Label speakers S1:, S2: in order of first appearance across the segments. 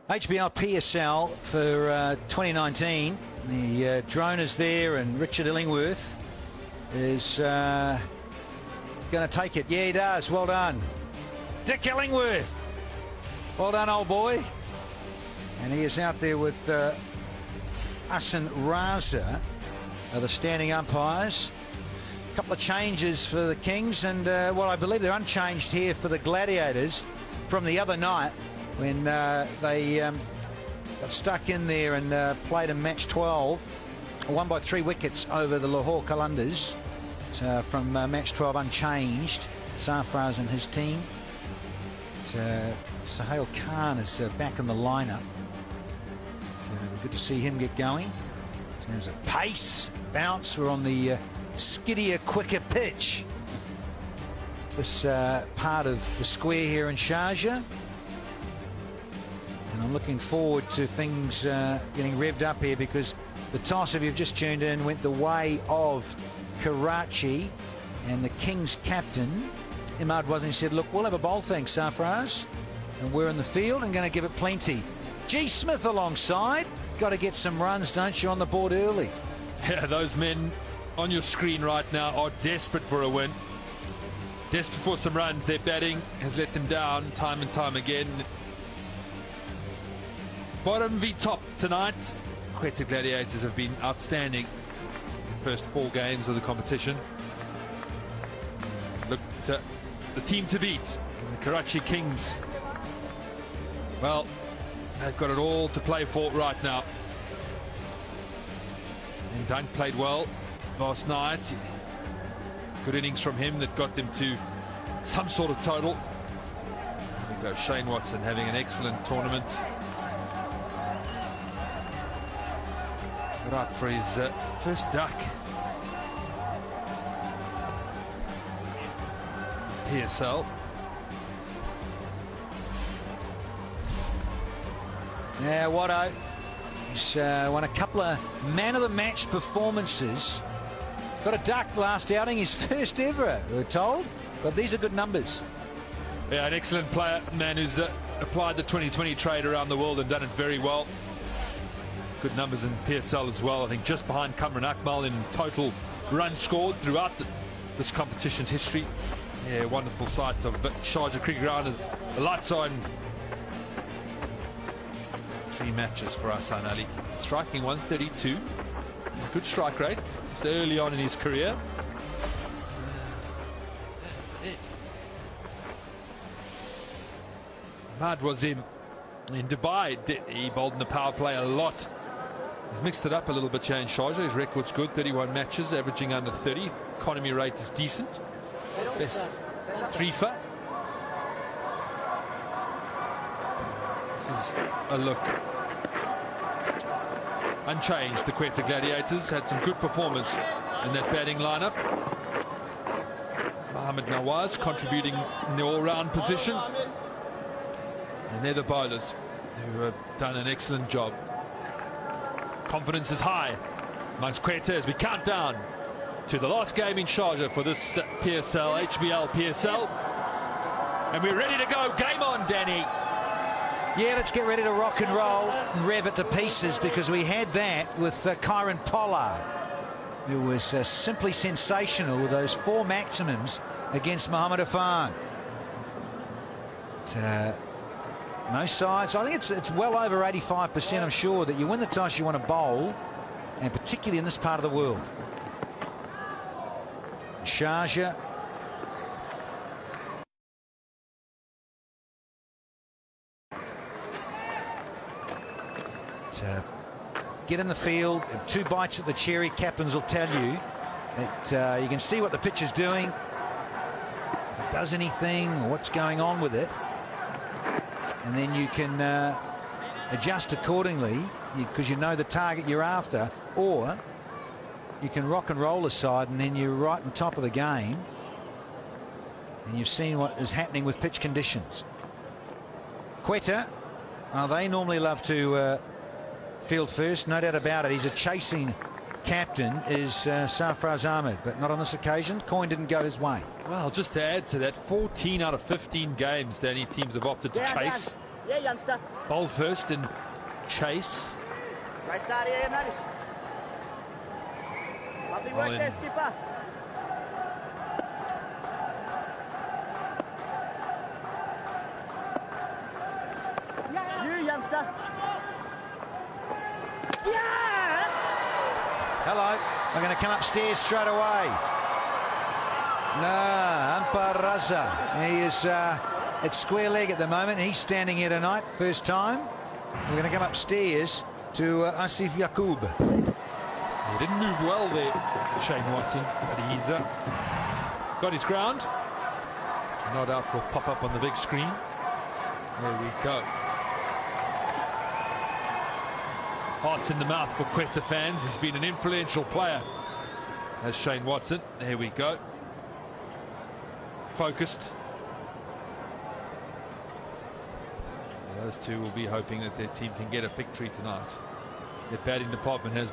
S1: HBL PSL for 2019. The drone is there, and Richard Illingworth is going to take it. Yeah, he does. Well done, Dick Illingworth. Well done, old boy. And he is out there with Asan Raza, the standing umpires. A couple of changes for the Kings, and well, I believe they're unchanged here for the Gladiators from the other night when they got stuck in there and played a match 12, won by 3 wickets over the Lahore Qalandars. So from match 12 unchanged, Sarfraz and his team. Sohail Khan is back in the lineup. Good to see him get going. In terms of pace, bounce, we're on the skiddier, quicker pitch. This part of the square here in Sharjah. And I'm looking forward to things getting revved up here, because the toss, if you've just tuned in, went the way of Karachi, and the Kings captain, Imad Wazni, said, look, we'll have a bowl, thanks, Sarfraz. And we're in the field and going to give it plenty. G. Smith alongside. Got to get some runs, don't you, on the board early?
S2: Yeah, those men on your screen right now are desperate for a win. Desperate for some runs. Their batting has let them down time and time again. Bottom v top tonight. Quetta Gladiators have been outstanding in the first 4 games of the competition. Look to the team to beat, the Karachi Kings. Well, they've got it all to play for right now. And Dunk played well last night. Good innings from him that got them to some sort of total. There we go, Shane Watson having an excellent tournament. Good up for his first duck. PSL.
S1: Yeah, Watto. He's won a couple of man of the match performances. Got a duck last outing, his first ever, we're told. But these are good numbers.
S2: Yeah, an excellent player, man who's applied the 2020 trade around the world and done it very well. Good numbers in PSL as well. I think just behind Kamran Akmal in total runs scored throughout this competition's history. Yeah, wonderful sight of Sharjah Cricket Ground as the lights on. 3 matches for Hassan Ali. Striking 132. Good strike rates. It's early on in his career. Ahmad was in Dubai. He bowled in the power play a lot. He's mixed it up a little bit here in Sharjah. His record's good, 31 matches, averaging under 30. Economy rate is decent. Best 3-for. This is a look. Unchanged, the Quetta Gladiators had some good performers in that batting lineup. Mohamed Nawaz contributing in the all-round position. And they're the bowlers who have done an excellent job. Confidence is high amongst Quetta as we count down to the last game in Sharjah for this PSL, HBL PSL. And we're ready to go. Game on, Danny.
S1: Yeah, let's get ready to rock and roll and rev it to pieces, because we had that with Kyron Pollard, who was simply sensational with those 4 maximums against Mohamed Afan. No sides. I think it's well over 85%, I'm sure, that you win the toss, you want to bowl, and particularly in this part of the world. Sharjah. Get in the field, 2 bites at the cherry. Captains will tell you that you can see what the pitch is doing, if it does anything, or what's going on with it, and then you can adjust accordingly, because you know the target you're after, or you can rock and roll aside, and then you're right on top of the game, and you've seen what is happening with pitch conditions. Quetta, they normally love to field first, no doubt about it. He's a chasing captain, is Sarfraz Ahmed, but not on this occasion. Coin didn't go his way.
S2: Well, just to add to that, 14 out of 15 games, Danny, teams have opted to chase.
S3: Yeah, youngster.
S2: Bowl first and chase.
S3: Great start here, mate. Lovely work there, skipper. You, youngster. Yeah!
S1: Hello. I'm going to come upstairs straight away. No, Amparaza. He is at square leg at the moment. He's standing here tonight, first time. We're going to come upstairs to Asif Yaqub.
S2: He didn't move well there, Shane Watson, but he's got his ground. No doubt will pop up on the big screen. There we go. Hearts in the mouth for Quetta fans. He's been an influential player as Shane Watson. There we go. Focused. Those two will be hoping that their team can get a victory tonight. Their batting department has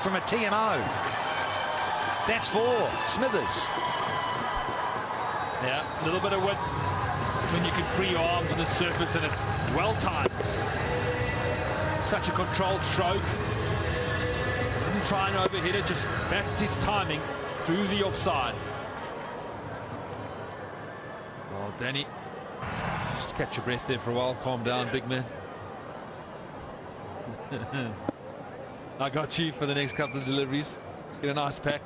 S1: from a TMO. That's 4. Smithers.
S2: Yeah, a little bit of width. It's when you can free your arms on the surface and it's well timed. Such a controlled stroke. Didn't try and overhit it, just backed his timing through the offside. Well, Danny, just catch your breath there for a while. Calm down, big man. I got you for the next couple of deliveries. Get a nice pack.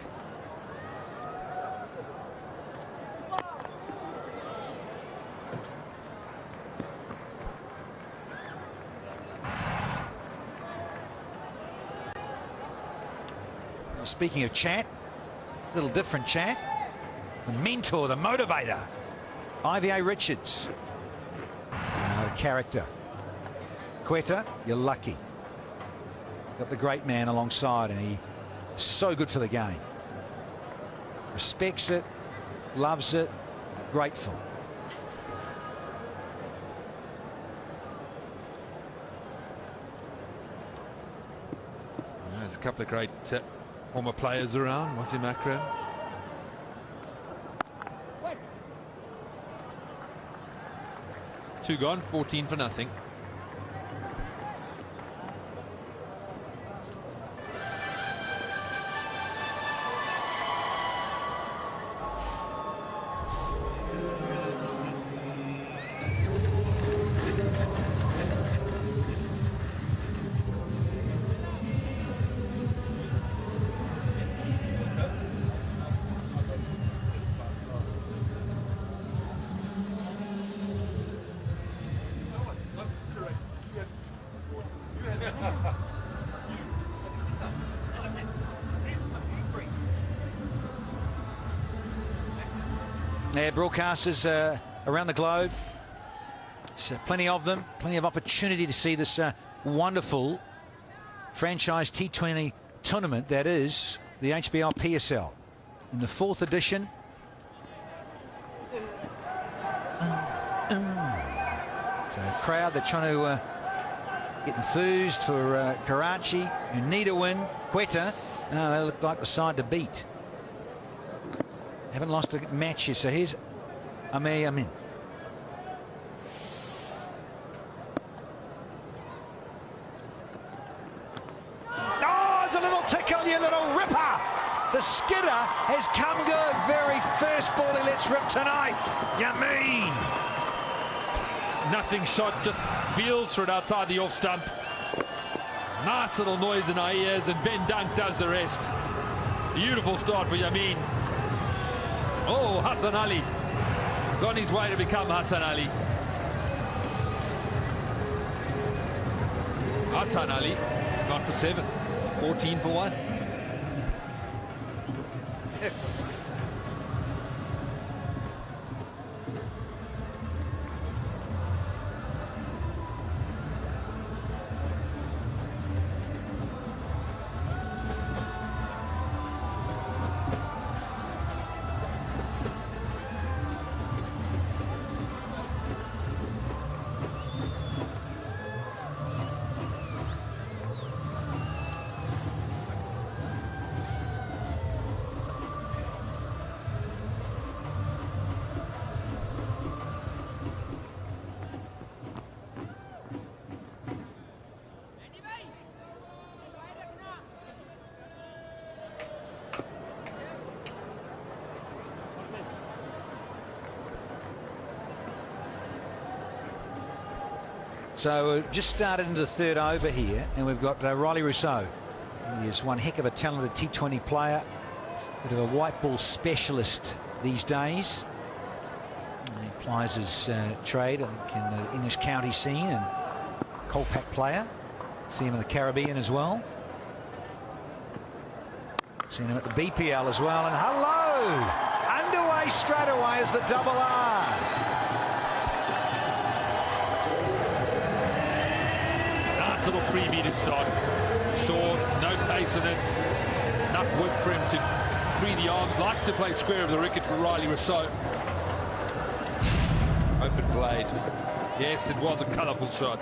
S1: Speaking of chat, a little different chat. The mentor, the motivator, IVA Richards. A character. Quetta, you're lucky. Got the great man alongside, and he's so good for the game. Respects it, loves it, grateful.
S2: There's a couple of great former players around. What's Macro? Two gone, 14 for nothing.
S1: Yeah, broadcasters around the globe. So plenty of them, plenty of opportunity to see this wonderful franchise T20 tournament that is the HBL PSL in the 4th edition. So a crowd, they're trying to get enthused for Karachi, who need a win. Quetta, they look like the side to beat. Haven't lost a match here, so here's Amin. Oh, it's a little tickle, you little ripper. The skidder has come good. Very first ball he lets rip tonight. You mean?
S2: Nothing shot, just feels for it outside the off stump. Nice little noise in our ears, and Ben Dunk does the rest. Beautiful start for Yamin. Oh, Hassan Ali. He's on his way to become Hassan Ali. Hassan Ali has gone for 7. 14 for 1.
S1: So we've just started into the 3rd over here, and we've got Riley Rousseau. He is one heck of a talented T20 player, bit of a white ball specialist these days. And he plies his trade, I think, in the English county scene, and Colpack player. See him in the Caribbean as well. Seen him at the BPL as well, and hello! Underway straight away is the double R.
S2: Little 3-meter start, short, no pace in it, enough width for him to free the arms. Likes to play square of the wicket for Riley Rousseau. Open blade. Yes, it was a colourful shot.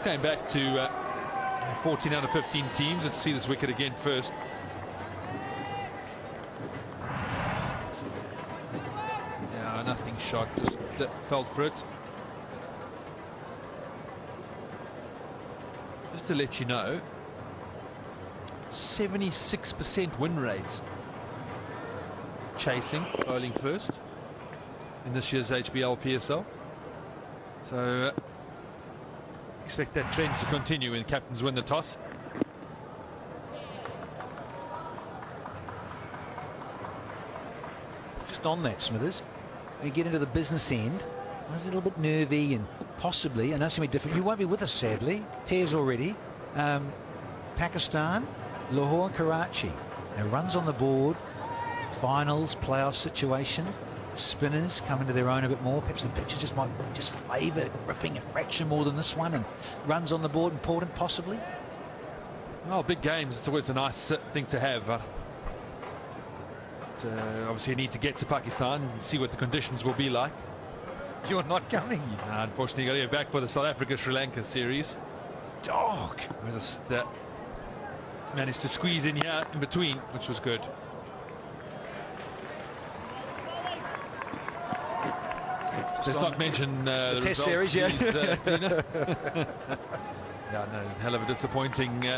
S2: Just going back to 14 out of 15 teams. Let's see this wicket again first. Yeah, nothing shot, just felt for it. Just to let you know, 76% win rate chasing, bowling first in this year's HBL PSL. So expect that trend to continue when captains win the toss.
S1: Just on that, Smithers, when you get into the business end, I was a little bit nervy and possibly, I know it's going to be different. You won't be with us, sadly. Tears already. Pakistan, Lahore, Karachi. Now runs on the board, finals, playoff situation. Spinners come into their own a bit more. Perhaps the pitches just might just favour ripping a fraction more than this one, and runs on the board important possibly.
S2: Well, big games, it's always a nice thing to have. But obviously you need to get to Pakistan and see what the conditions will be like.
S1: You're not coming.
S2: Unfortunately, got to go back for the South Africa-Sri Lanka series.
S1: Dog.
S2: I just managed to squeeze in here in between, which was good. Let's not mention the
S1: Test
S2: results,
S1: series, yeah.
S2: Yeah, no, hell of a disappointing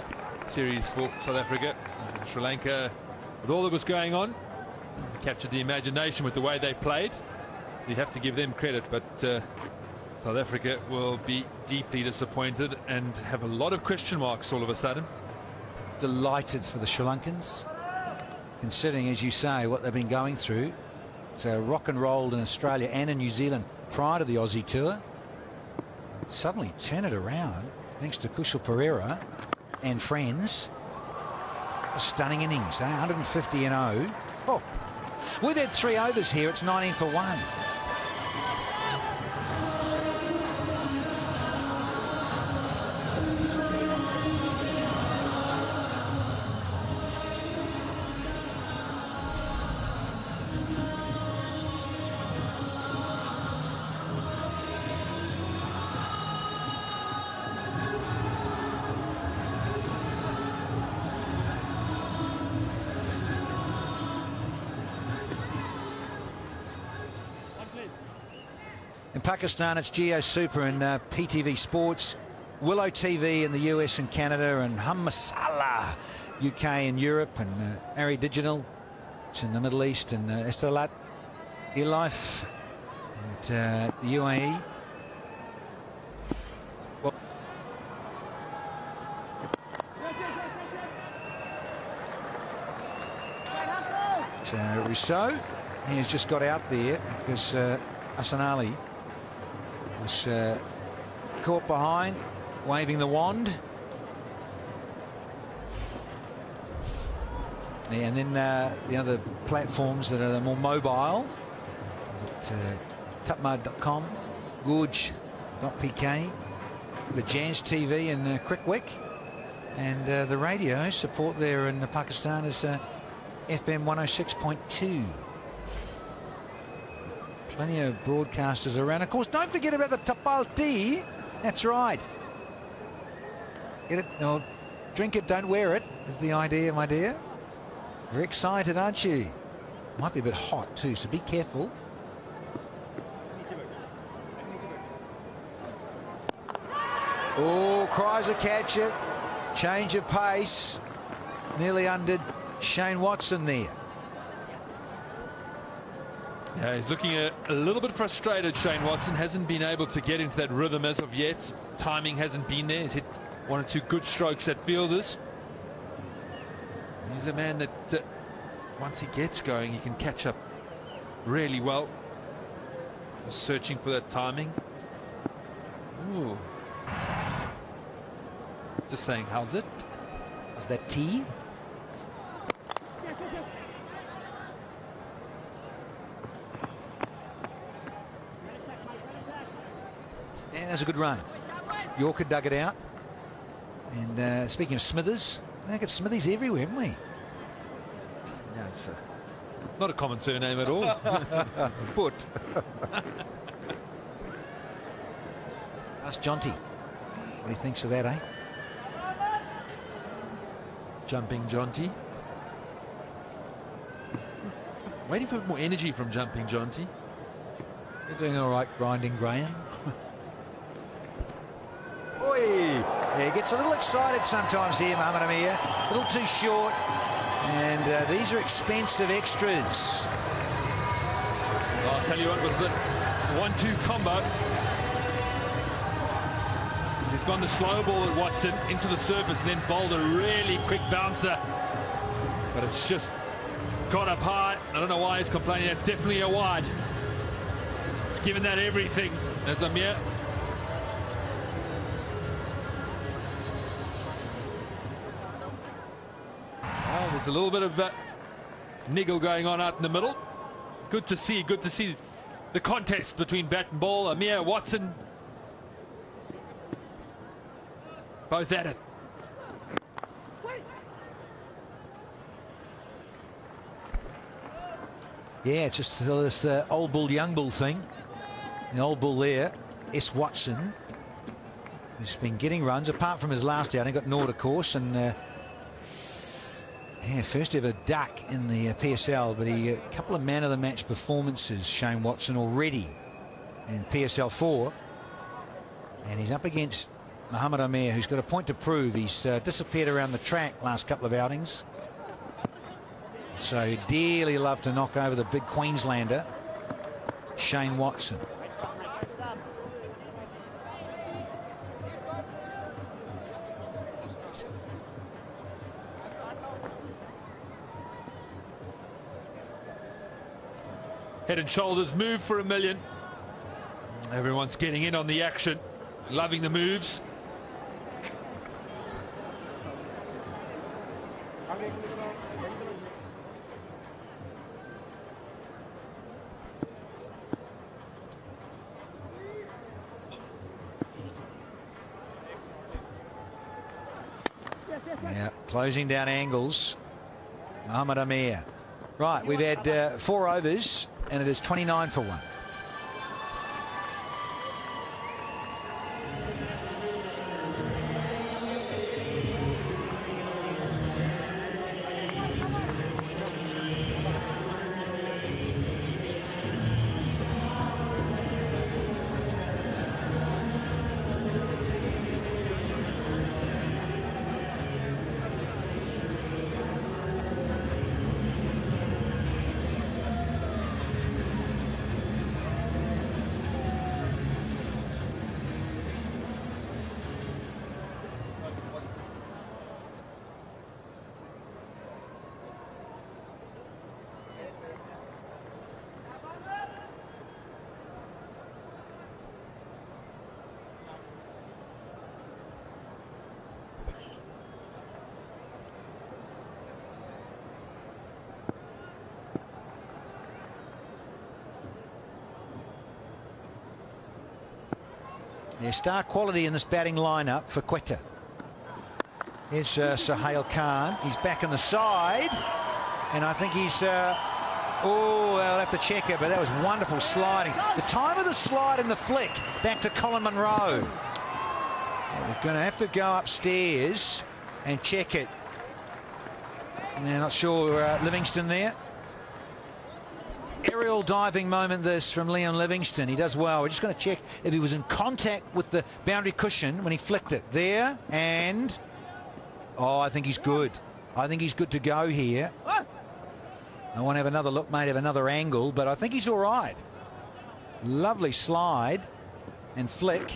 S2: series for South Africa. Sri Lanka, with all that was going on, captured the imagination with the way they played. You have to give them credit, but South Africa will be deeply disappointed and have a lot of question marks all of a sudden.
S1: Delighted for the Sri Lankans, considering, as you say, what they've been going through. So rock and rolled in Australia and in New Zealand prior to the Aussie tour. Suddenly turn it around thanks to Kushal Perera and friends. A stunning innings, 150 and 0. Oh, we've had 3 overs here. It's 19 for 1. In Pakistan, it's Geo Super and PTV Sports, Willow TV in the US and Canada, and Hum Masala UK and Europe, and Ari Digital, it's in the Middle East, and Estelat, eLife, and the UAE. Well, so Rousseau, he has just got out there because Hassan Ali was caught behind, waving the wand. Yeah, and then the other platforms that are more mobile, tutmud.com, gorge.pk, the Jans TV and Crickwick, and the radio support there in Pakistan is FM 106.2. Plenty of broadcasters around. Of course, don't forget about the Tapalti. That's right. Get it, or drink it, don't wear it, is the idea, my dear. You're excited, aren't you? Might be a bit hot too, so be careful. Oh, cries a catch it. Change of pace. Nearly undid Shane Watson there.
S2: Yeah, he's looking a little bit frustrated, Shane Watson. Hasn't been able to get into that rhythm as of yet. Timing hasn't been there. He's hit 1 or 2 good strokes at fielders. He's a man that once he gets going, he can catch up really well. Just searching for that timing. Ooh. Just saying, how's it?
S1: Is that tea? Yeah, that's a good run. Yorker dug it out. And speaking of Smithers, we've got Smithies everywhere, haven't we?
S2: Yeah, it's not a common surname at all.
S1: Foot. That's Jonty. What he thinks of that, eh?
S2: Jumping Jonty. Waiting for more energy from Jumping Jonty.
S1: You're doing all right, grinding Graham. Oi! Yeah, he gets a little excited sometimes here, Mohamed Amir. A little too short. And these are expensive extras.
S2: Well, I'll tell you what was the 1-2 combo. He's gone the slow ball at Watson into the surface and then bowled a really quick bouncer. But it's just got up high. I don't know why he's complaining. That's definitely a wide. It's given that everything as Amir. Well, there's a little bit of niggle going on out in the middle. Good to see the contest between bat and ball. Amir, Watson, both at it.
S1: Yeah, it's just this old bull, young bull thing. The old bull there, S. Watson, who's been getting runs, apart from his last outing, got Nord, of course, and yeah, first ever duck in the PSL, but a couple of man of the match performances, Shane Watson already in PSL4, and he's up against Mohamed Amir, who's got a point to prove. He's disappeared around the track last couple of outings, so he'd dearly love to knock over the big Queenslander, Shane Watson.
S2: Head and shoulders move for $1 million. Everyone's getting in on the action, loving the moves.
S1: Yeah, closing down angles. Mohamed Amir. Right, we've had 4 overs and it is 29 for 1. There's star quality in this batting lineup for Quetta. Here's Sohail Khan. He's back on the side, and I think he's oh, they'll have to check it, but that was wonderful sliding. The time of the slide and the flick back to Colin Munro. We're going to have to go upstairs and check it. Now, not sure Livingston there. Aerial diving moment this from Leon Livingston. He does well. We're just going to check if he was in contact with the boundary cushion when he flicked it. There, and oh, I think he's good. I think he's good to go here. I want to have another look, mate, have another angle, but I think he's all right. Lovely slide and flick.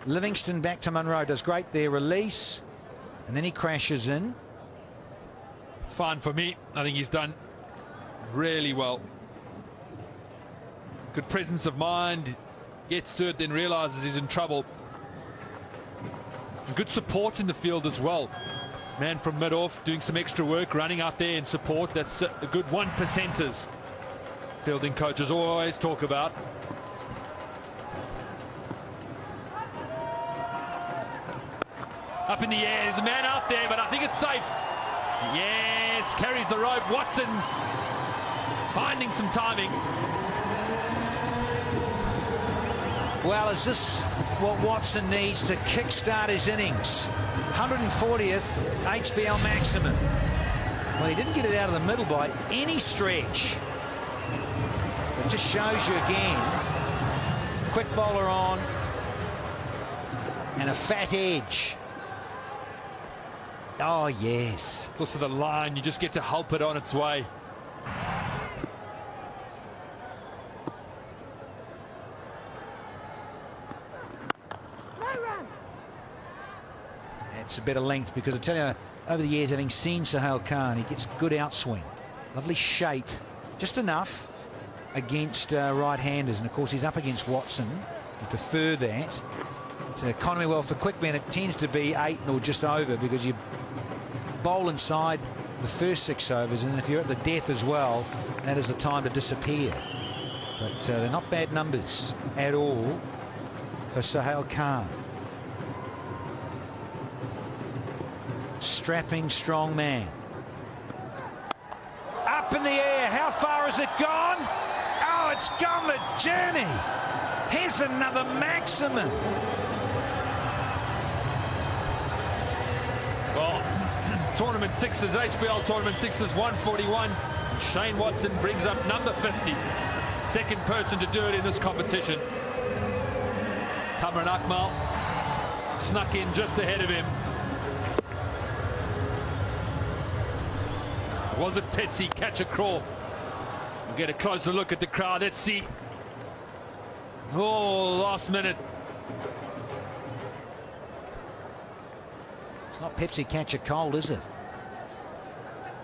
S1: Livingston back to Munro. Does great there. Release, and then he crashes in.
S2: It's fine for me. I think he's done really well. Good presence of mind, gets to it, then realizes he's in trouble. And good support in the field as well. Man from mid-off doing some extra work, running out there in support. That's a good 1%ers fielding coaches always talk about. Up in the air, there's a man out there, but I think it's safe. Yes, carries the rope. Watson finding some timing.
S1: Well, is this what Watson needs to kickstart his innings. 140th HBL maximum. Well, he didn't get it out of the middle by any stretch. It just shows you again, quick bowler on and a fat edge. Oh, yes.
S2: It's also the line. You just get to help it on its way.
S1: It's a bit of length because I tell you, over the years, having seen Sohail Khan, he gets good outswing. Lovely shape, just enough against right-handers. And, of course, he's up against Watson. You prefer that. It's an economy well for quick men. It tends to be 8 or just over because you bowl inside the first 6 overs, and then if you're at the death as well, that is the time to disappear. But they're not bad numbers at all for Sohail Khan. Strapping, strong man. Up in the air. How far has it gone? Oh, it's gone the journey. Here's another maximum.
S2: Well, tournament sixes, HBL tournament sixes, 141. Shane Watson brings up number 50. Second person to do it in this competition. Kamran Akmal snuck in just ahead of him. Was it Pepsi? Catch a crawl. We'll get a closer look at the crowd. Let's see. Oh, last minute.
S1: It's not Pepsi catch a cold, is it?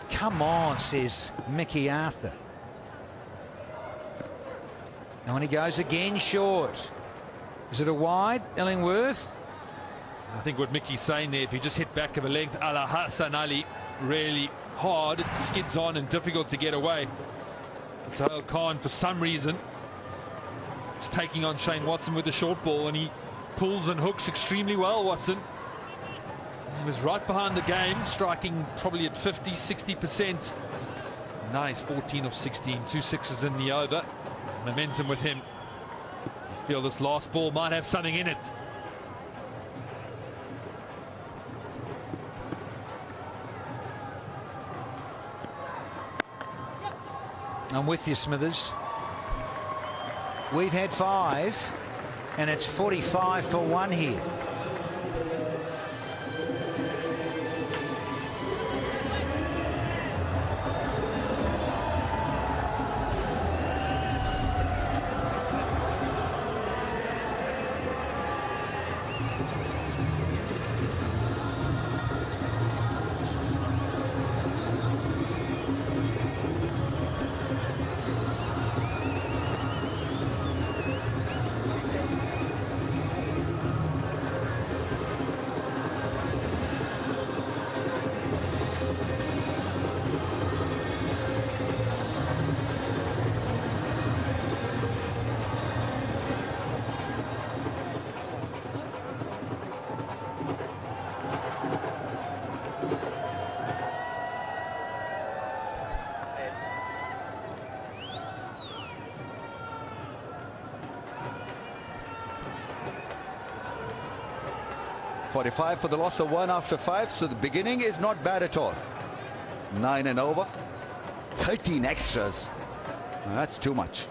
S1: Come on, says Mickey Arthur. And when he goes again short. Is it a wide, Illingworth?
S2: I think what Mickey's saying there, if you just hit back of a length a la Hassan Ali, really hard, it skids on and difficult to get away. Sohail Khan, for some reason, is taking on Shane Watson with the short ball, and he pulls and hooks extremely well, Watson. He was right behind the game, striking probably at 50-60%. Nice, 14 of 16, 2 sixes in the over. Momentum with him. You feel this last ball might have something in it.
S1: I'm with you, Smithers. We've had 5, and it's 45 for 1 here.
S4: .45 for the loss of 1 after 5, so the beginning is not bad at all. 9 and over. 13 extras. That's too much.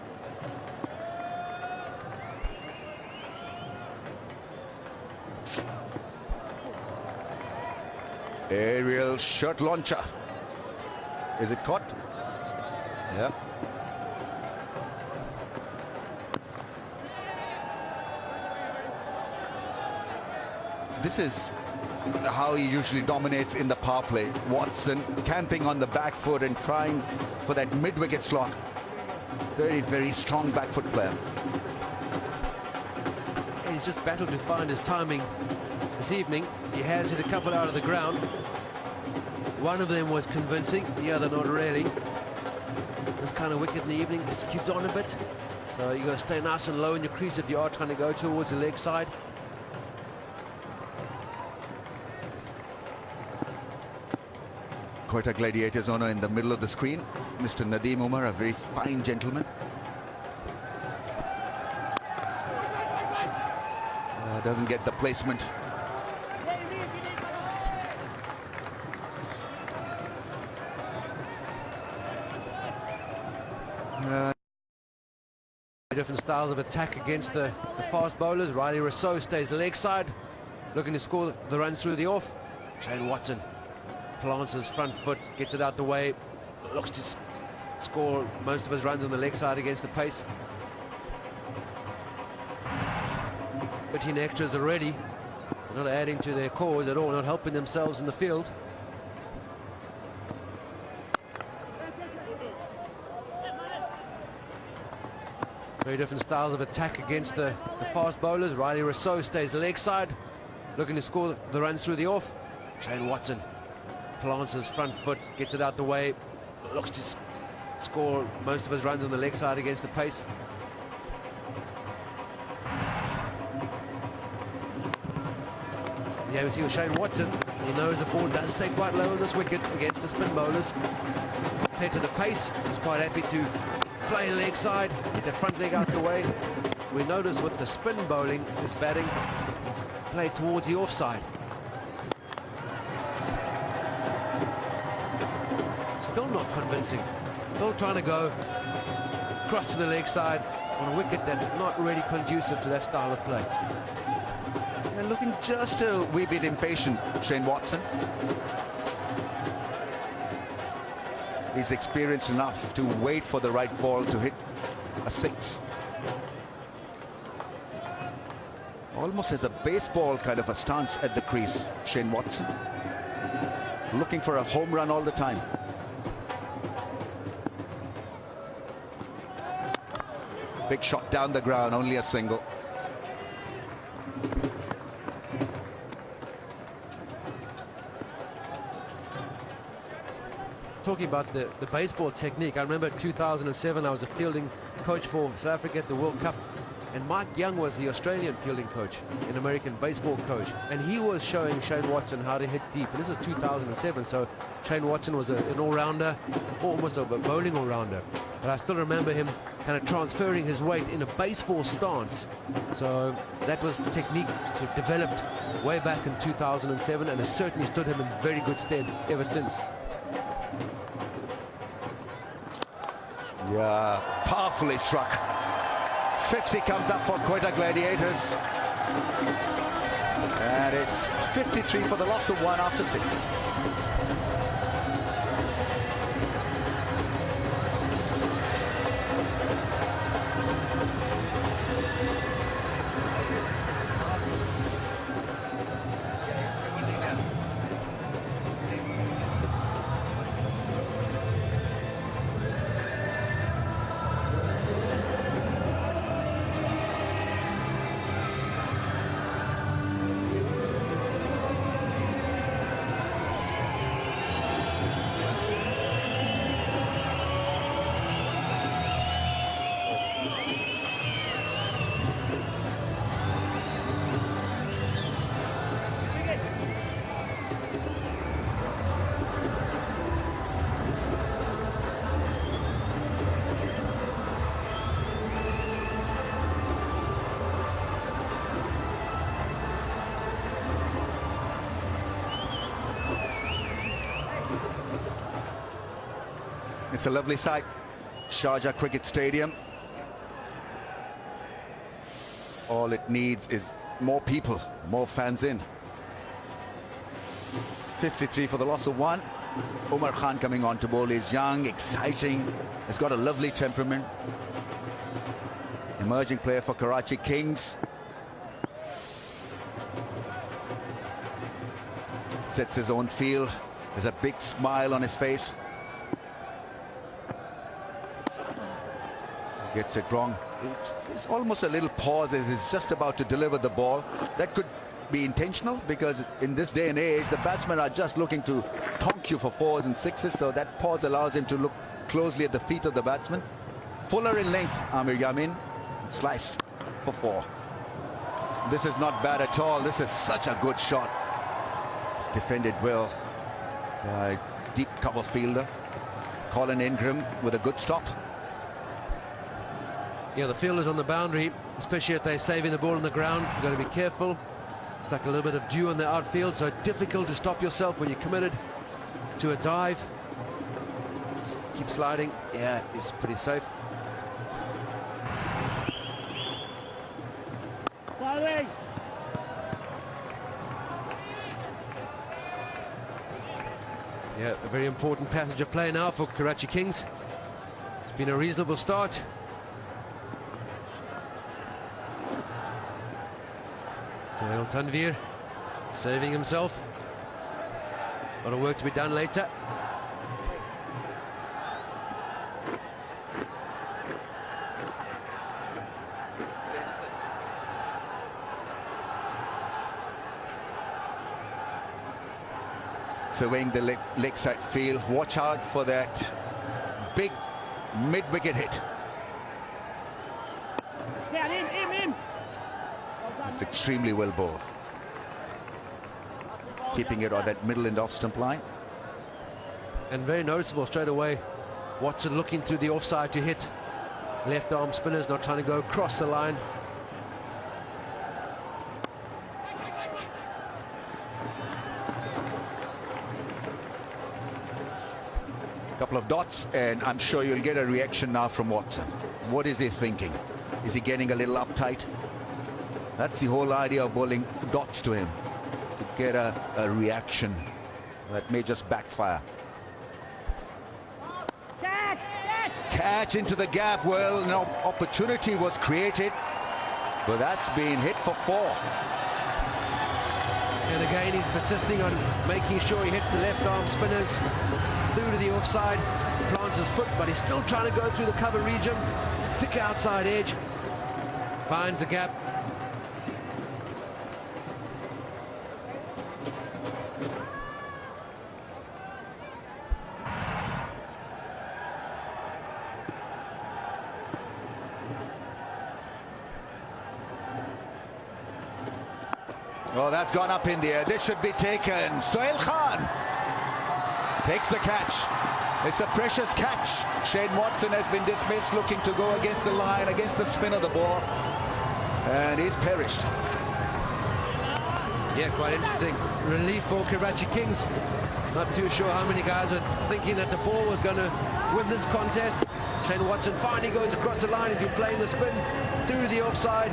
S4: Aerial shot launcher. Is it caught? Yeah. This is how he usually dominates in the power play. Watson camping on the back foot and trying for that mid-wicket slot. Very, very strong back foot player.
S5: He's just battled to find his timing this evening. He has hit a couple out of the ground. One of them was convincing, the other not really. This kind of wicket in the evening skids on a bit. So you got to stay nice and low in your crease if you are trying to go towards the leg side.
S4: Quetta Gladiator's owner in the middle of the screen, Mr. Nadeem Umar, a very fine gentleman. doesn't get the placement.
S5: Different styles of attack against the fast bowlers. Riley Rousseau stays leg side, looking to score the runs through the off. Shane Watson plants his front foot, gets it out the way, looks to score most of his runs on the leg side against the pace. 13 extras already, not adding to their cause at all, not helping themselves in the field. Very different styles of attack against the fast bowlers. Riley Rousseau stays leg side, looking to score the runs through the off. Shane Watson plants his front foot, gets it out the way, looks to score most of his runs on the leg side against the pace. Yeah, we see with Shane Watson, he knows the ball does stay quite low on this wicket against the spin bowlers. Compared to the pace, he's quite happy to play leg side, get the front leg out the way. We notice with the spin bowling, his batting play towards the offside. Still not convincing. Still trying to go cross to the leg side on a wicket that's not really conducive to that style of play.
S4: They're looking just a wee bit impatient, Shane Watson. He's experienced enough to wait for the right ball to hit a six. Almost as a baseball kind of a stance at the crease, Shane Watson. Looking for a home run all the time. Big shot down the ground, only a single.
S5: Talking about the baseball technique, I remember 2007 I was a fielding coach for South Africa at the World Cup, and Mike Young was the Australian fielding coach, an American baseball coach, and he was showing Shane Watson how to hit deep. And this is 2007, so Shane Watson was an all-rounder, almost a bowling all-rounder, but I still remember him kind of transferring his weight in a baseball stance. So that was technique sort of developed way back in 2007, and has certainly stood him in very good stead ever since.
S4: Yeah, powerfully struck. 50 comes up for Quetta Gladiators. And it's 53 for the loss of 1 after 6. It's a lovely sight, Sharjah Cricket Stadium. All it needs is more people, more fans in. 53 for the loss of 1. Umar Khan coming on to bowl is young, exciting, has got a lovely temperament. Emerging player for Karachi Kings. Sets his own field, there's a big smile on his face. Gets it wrong. It's almost a little pause as he's just about to deliver the ball. That could be intentional, because in this day and age the batsmen are just looking to tonk you for 4s and 6s, so that pause allows him to look closely at the feet of the batsman. Fuller in length, Amir Yamin, sliced for 4. This is not bad at all. This is such a good shot. It's defended well. Deep cover fielder Colin Ingram with a good stop.
S5: Yeah, the fielders on the boundary, especially if they're saving the ball on the ground, you've got to be careful. It's like a little bit of dew on the outfield, so difficult to stop yourself when you're committed to a dive. Just keep sliding. Yeah, it's pretty safe.
S3: Following.
S5: Yeah, a very important passage of play now for Karachi Kings. It's been a reasonable start. Sohail Tanvir saving himself. A lot of work to be done later.
S4: Surveying the leg side field. Watch out for that big mid-wicket hit.
S3: Down, in.
S4: It's extremely well bowled. Keeping it on that middle and off stump line.
S5: And very noticeable straight away. Watson looking to the offside to hit. Left arm spinners, not trying to go across the line.
S4: Couple of dots, and I'm sure you'll get a reaction now from Watson. What is he thinking? Is he getting a little uptight? That's the whole idea of bowling dots to him, to get a reaction that may just backfire. Catch into the gap. Well, no opportunity was created, but that's been hit for 4.
S5: And again, he's persisting on making sure he hits the left arm spinners through to the offside. Plants his foot, but he's still trying to go through the cover region. Thick outside edge. Finds a gap.
S4: Oh, that's gone up in the air. This should be taken. Sohail Khan takes the catch. It's a precious catch. Shane Watson has been dismissed, looking to go against the line, against the spin of the ball, and he's perished.
S5: Yeah, quite interesting. Relief for Karachi Kings. Not too sure how many guys are thinking that the ball was going to win this contest. Shane Watson finally goes across the line into playing the spin through the offside.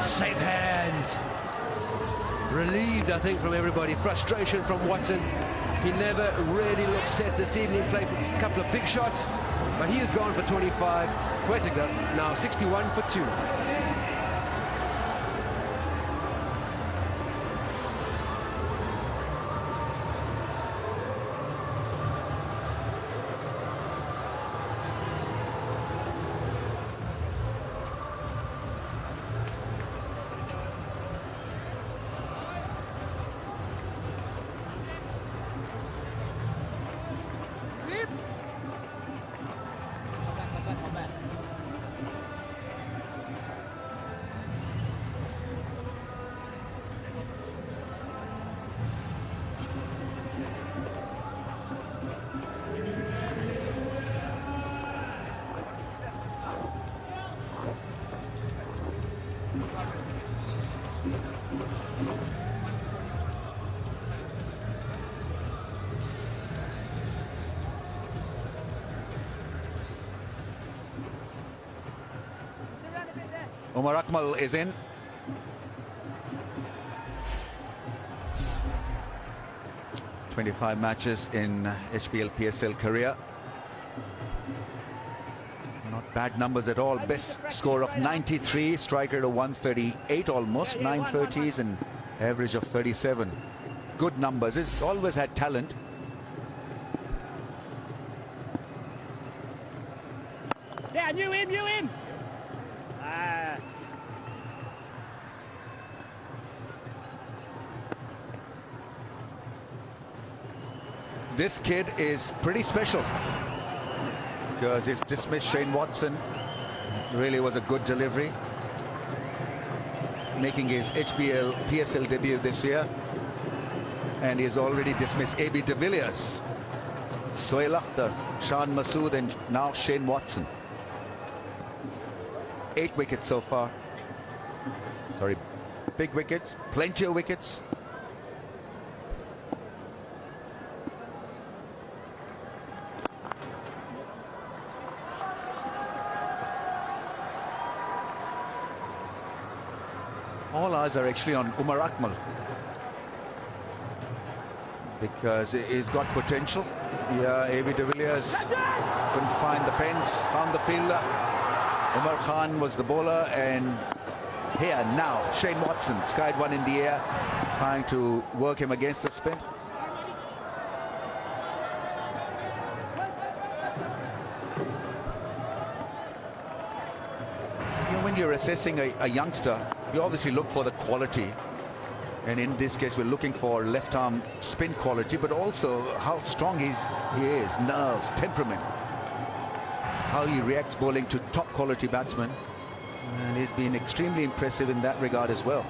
S5: Safe hands. Relieved, I think, from everybody. Frustration from Watson. He never really looked set this evening. Played a couple of big shots, but he has gone for 25. Quetta now 61 for 2.
S4: Umar Akmal is in. "25 matches in HBL PSL career. Not bad numbers at all. Best score of 93, strike rate of 138, almost 930s, and average of 37. Good numbers. He's always had talent.
S3: Yeah, you in.
S4: This kid is pretty special because he's dismissed Shane Watson. Really was a good delivery, making his HBL PSL debut this year, and he's already dismissed AB de Villiers, Sohail Akhtar, Shan Masood, and now Shane Watson. 8 wickets so far. Sorry, big wickets, plenty of wickets. All eyes are actually on Umar Akmal, because he's got potential. Yeah, A.B. de Villiers couldn't find the fence, found the fielder. Umar Khan was the bowler, and here now Shane Watson skied one in the air, trying to work him against the spin. When you're assessing a youngster, you obviously look for the quality, and in this case we're looking for left arm spin quality, but also how strong he is, nerves, temperament, how he reacts bowling to top quality batsmen, and he's been extremely impressive in that regard as well.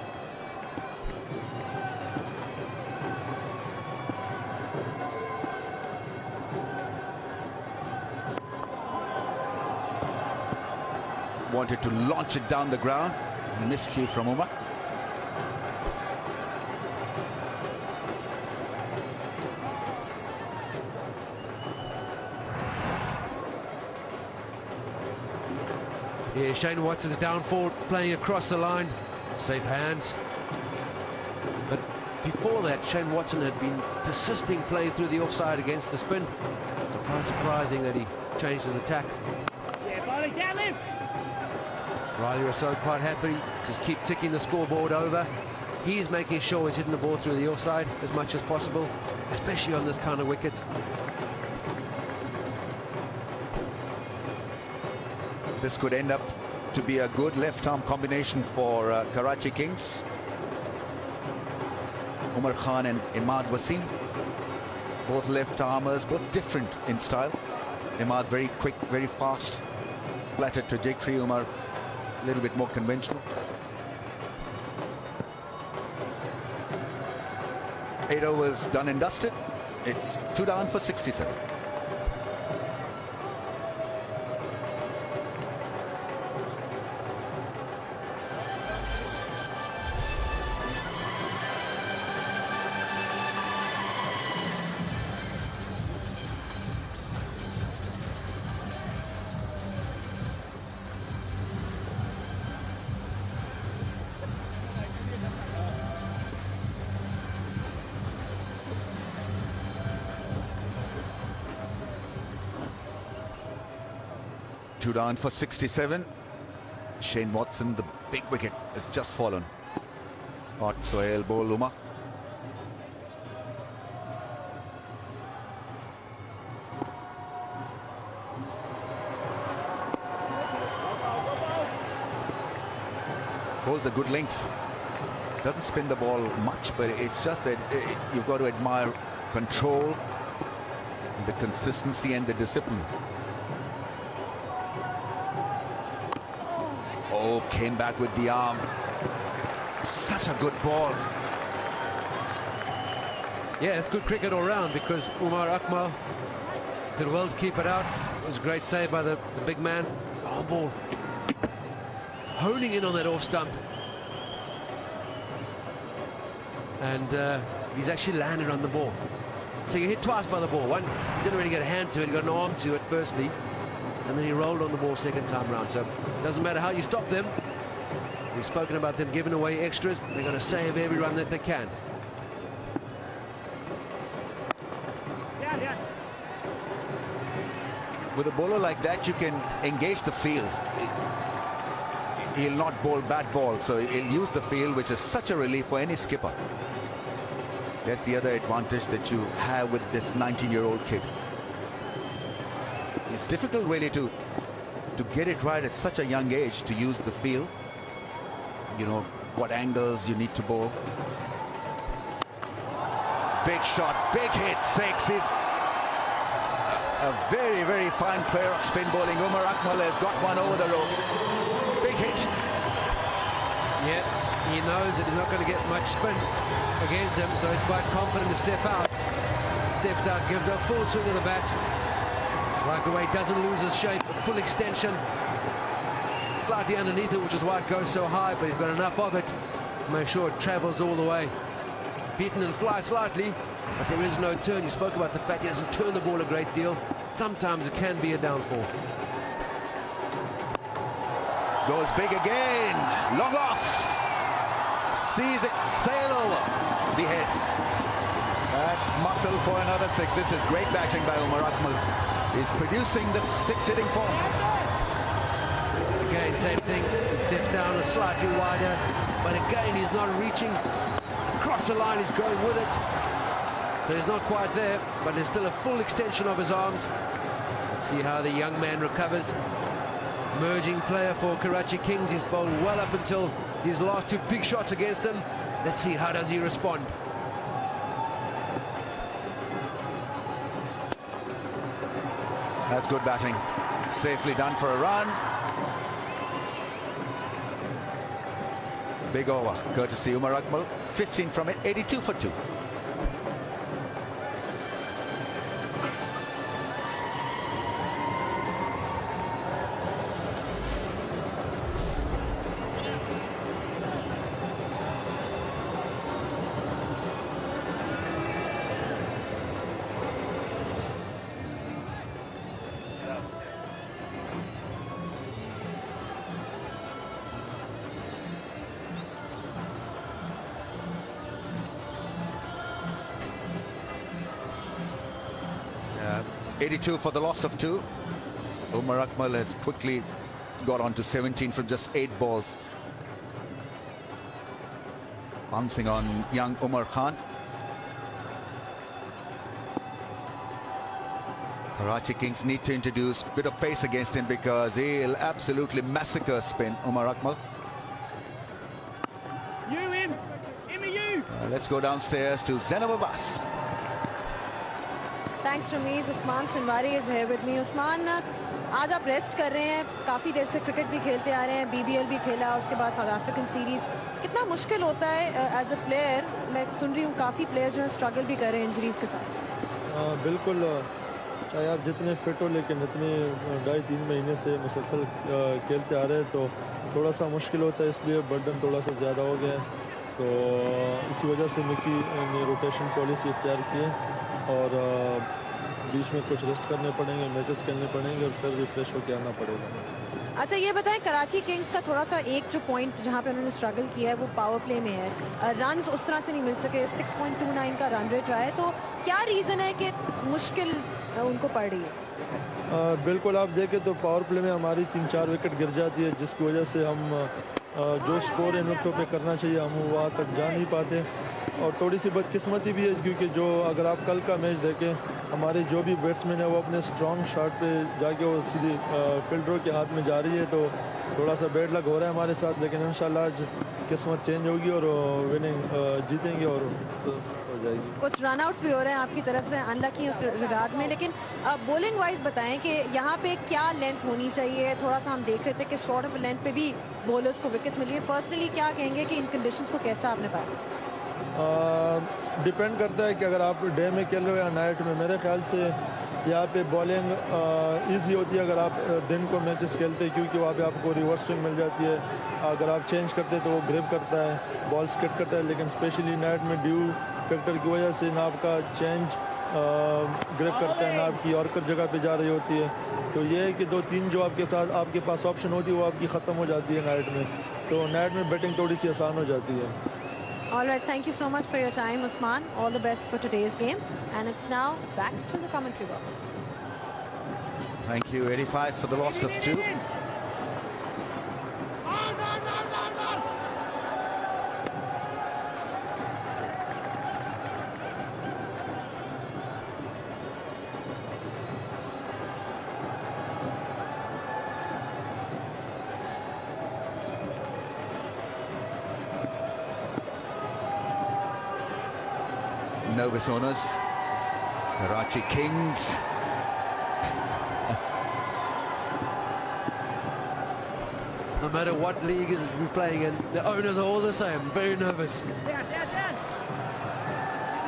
S4: Wanted to launch it down the ground. Miscue from Umar.
S5: Yeah, Shane Watson's down forward, playing across the line. Safe hands. But before that, Shane Watson had been persisting play through the offside against the spin. So quite surprising that he changed his attack.
S3: Yeah, bowling down him.
S5: Riley was so quite happy, just keep ticking the scoreboard over. He's making sure he's hitting the ball through the offside as much as possible, especially on this kind of wicket.
S4: This could end up to be a good left-arm combination for Karachi Kings. Umar Khan and Imad Wasim, both left-armers, both different in style. Imad very quick, very fast, flattered trajectory. Umar a little bit more conventional. 8 overs done and dusted. It's 2 down for 67. Two down for 67. Shane Watson, the big wicket, has just fallen. Hot Sohail Bowl Umar. Holds a good length. Doesn't spin the ball much, but it's just that you've got to admire control, the consistency and the discipline. Oh, came back with the arm. Such a good ball.
S5: Yeah, it's good cricket all round, because Umar Akmal did well to keep it out. It was a great save by the big man. Oh, ball. Honing in on that off stump. And he's actually landed on the ball. So he hit twice by the ball. One, he didn't really get a hand to it, he got an arm to it firstly. And then he rolled on the ball second time round. So it doesn't matter how you stop them. We've spoken about them giving away extras. They're going to save every run that they can.
S3: Down.
S4: With a bowler like that, you can engage the field. He'll not bowl bad balls, so he'll use the field, which is such a relief for any skipper. That's the other advantage that you have with this 19-year-old kid. It's difficult really to get it right at such a young age, to use the field. You know what angles you need to bowl. Big shot, big hit, 6. He's a very, very fine player of spin bowling. Umar Akmal has got one over the rope. Big hit.
S5: Yeah, he knows that he's not going to get much spin against him, so he's quite confident to step out. Steps out, gives a full swing of the bat. Right away, doesn't lose his shape, full extension. slightly underneath it, which is why it goes so high, but he's got enough of it to make sure it travels all the way. Beaten and fly slightly, but there is no turn. You spoke about the fact he doesn't turn the ball a great deal. Sometimes it can be a downfall.
S4: Goes big again. Long off. Sees it sail over the head. That's muscle for another 6. This is great batting by Umar Akmal. He's producing the 6-hitting form.
S5: Again, same thing. He steps down a slightly wider, but again, he's not reaching across the line. He's going with it. So he's not quite there, but there's still a full extension of his arms. Let's see how the young man recovers. Emerging player for Karachi Kings. He's bowled well up until his last 2 big shots against him. Let's see how does he respond.
S4: That's good batting. Safely done for a run. Big over, courtesy Umar Akmal. 15 from it, 82 for 2. Yeah, 82 for the loss of 2. Umar Akmal has quickly got on to 17 from just 8 balls. Bouncing on young Umar Khan. Karachi Kings need to introduce a bit of pace against him because he'll absolutely massacre spin, Umar Akmal.
S3: Him or you?
S4: Let's go downstairs to Zainab Abbas.
S6: Thanks Ramiz. Usman Shinwari is here with me. Usman, आज आप rest कर रहे हैं, काफ़ी देर से cricket भी खेलते आ रहे हैं, BBL भी खेला, उसके बाद साउथ अफ्रीकन सीरीज़. कितना मुश्किल होता है एज अ प्लेयर? मैं सुन रही हूँ काफ़ी प्लेयर्स जो हैं स्ट्रगल भी कर रहे हैं इंजरीज के साथ.
S7: बिल्कुल, चाहे आप जितने फिट हो लेकिन इतने 2.5-3 महीने से मुसलसल खेलते आ रहे हैं तो थोड़ा सा मुश्किल होता है, इसलिए बर्डन थोड़ा सा ज़्यादा हो गया है. तो इसी वजह से मिकी ने रोटेशन पॉलिसी इख्तियार की है और बीच में कुछ रेस्ट करने पड़ेंगे, मैचेस खेलने पड़ेंगे और फिर रिफ्रेश होकर आना पड़ेगा.
S6: अच्छा ये बताएं, कराची किंग्स का थोड़ा सा एक जो पॉइंट जहां पे उन्होंने स्ट्रगल किया है वो पावर प्ले में है. रन्स उस तरह से नहीं मिल सके. 6.29 का रन रेट रहा है, तो क्या रीज़न है कि मुश्किल उनको पड़ रही है?
S7: बिल्कुल, आप देखें तो पावर प्ले में हमारी 3-4 विकेट गिर जाती है, जिसकी वजह से हम जो स्कोर इन विकेटों पे करना चाहिए हम वहाँ तक जा नहीं पाते. और थोड़ी सी बदकिस्मती भी है क्योंकि जो अगर आप कल का मैच देखें, हमारे जो भी बैट्समैन है वो अपने स्ट्रॉन्ग शॉट पे जाके वो सीधी फील्डरों के हाथ में जा रही है, तो थोड़ा सा बैड लक हो रहा है हमारे साथ. लेकिन इंशाल्लाह आज किस्मत चेंज होगी और विनिंग जीतेंगे और हो जाएगी.
S6: कुछ रन आउट्स भी हो रहे हैं आपकी तरफ से, अनलकी उस रिगार्ड में. लेकिन बॉलिंग वाइज बताएं कि यहाँ पे क्या लेंथ होनी चाहिए? थोड़ा सा हम देख रहे थे कि शॉर्ट ऑफ लेंथ पे भी बॉलर्स को विकेट्स मिल रही है. पर्सनली क्या कहेंगे कि इन कंडीशंस को कैसा आपने पाया?
S7: डिपेंड करता है कि अगर आप डे में खेल रहे हो या नाइट में. मेरे ख्याल से यहाँ पे बॉलिंग इजी होती है अगर आप दिन को मैचेस खेलते हैं, क्योंकि वहाँ पे आपको रिवर्स स्विंग मिल जाती है. अगर आप चेंज करते हैं तो वो ग्रिप करता है, बॉल स्किट करता है. लेकिन स्पेशली नाइट में ड्यू फैक्टर की वजह से ना आपका चेंज ग्रिप करता है ना आपकी यॉर्कर जगह पे जा रही होती है. तो ये है कि 2-3 जो आपके साथ आपके पास ऑप्शन होती है वो आपकी ख़त्म हो जाती है नाइट में. तो नाइट में बैटिंग थोड़ी सी आसान हो जाती है.
S6: All right, thank you so much for your time, Usman. All the best for today's game. And it's now back to the commentary box.
S4: Thank you. 85 for the loss of 2. Novice owners, Karachi Kings.
S5: No matter what league is we're playing in, the owners are all the same, very nervous.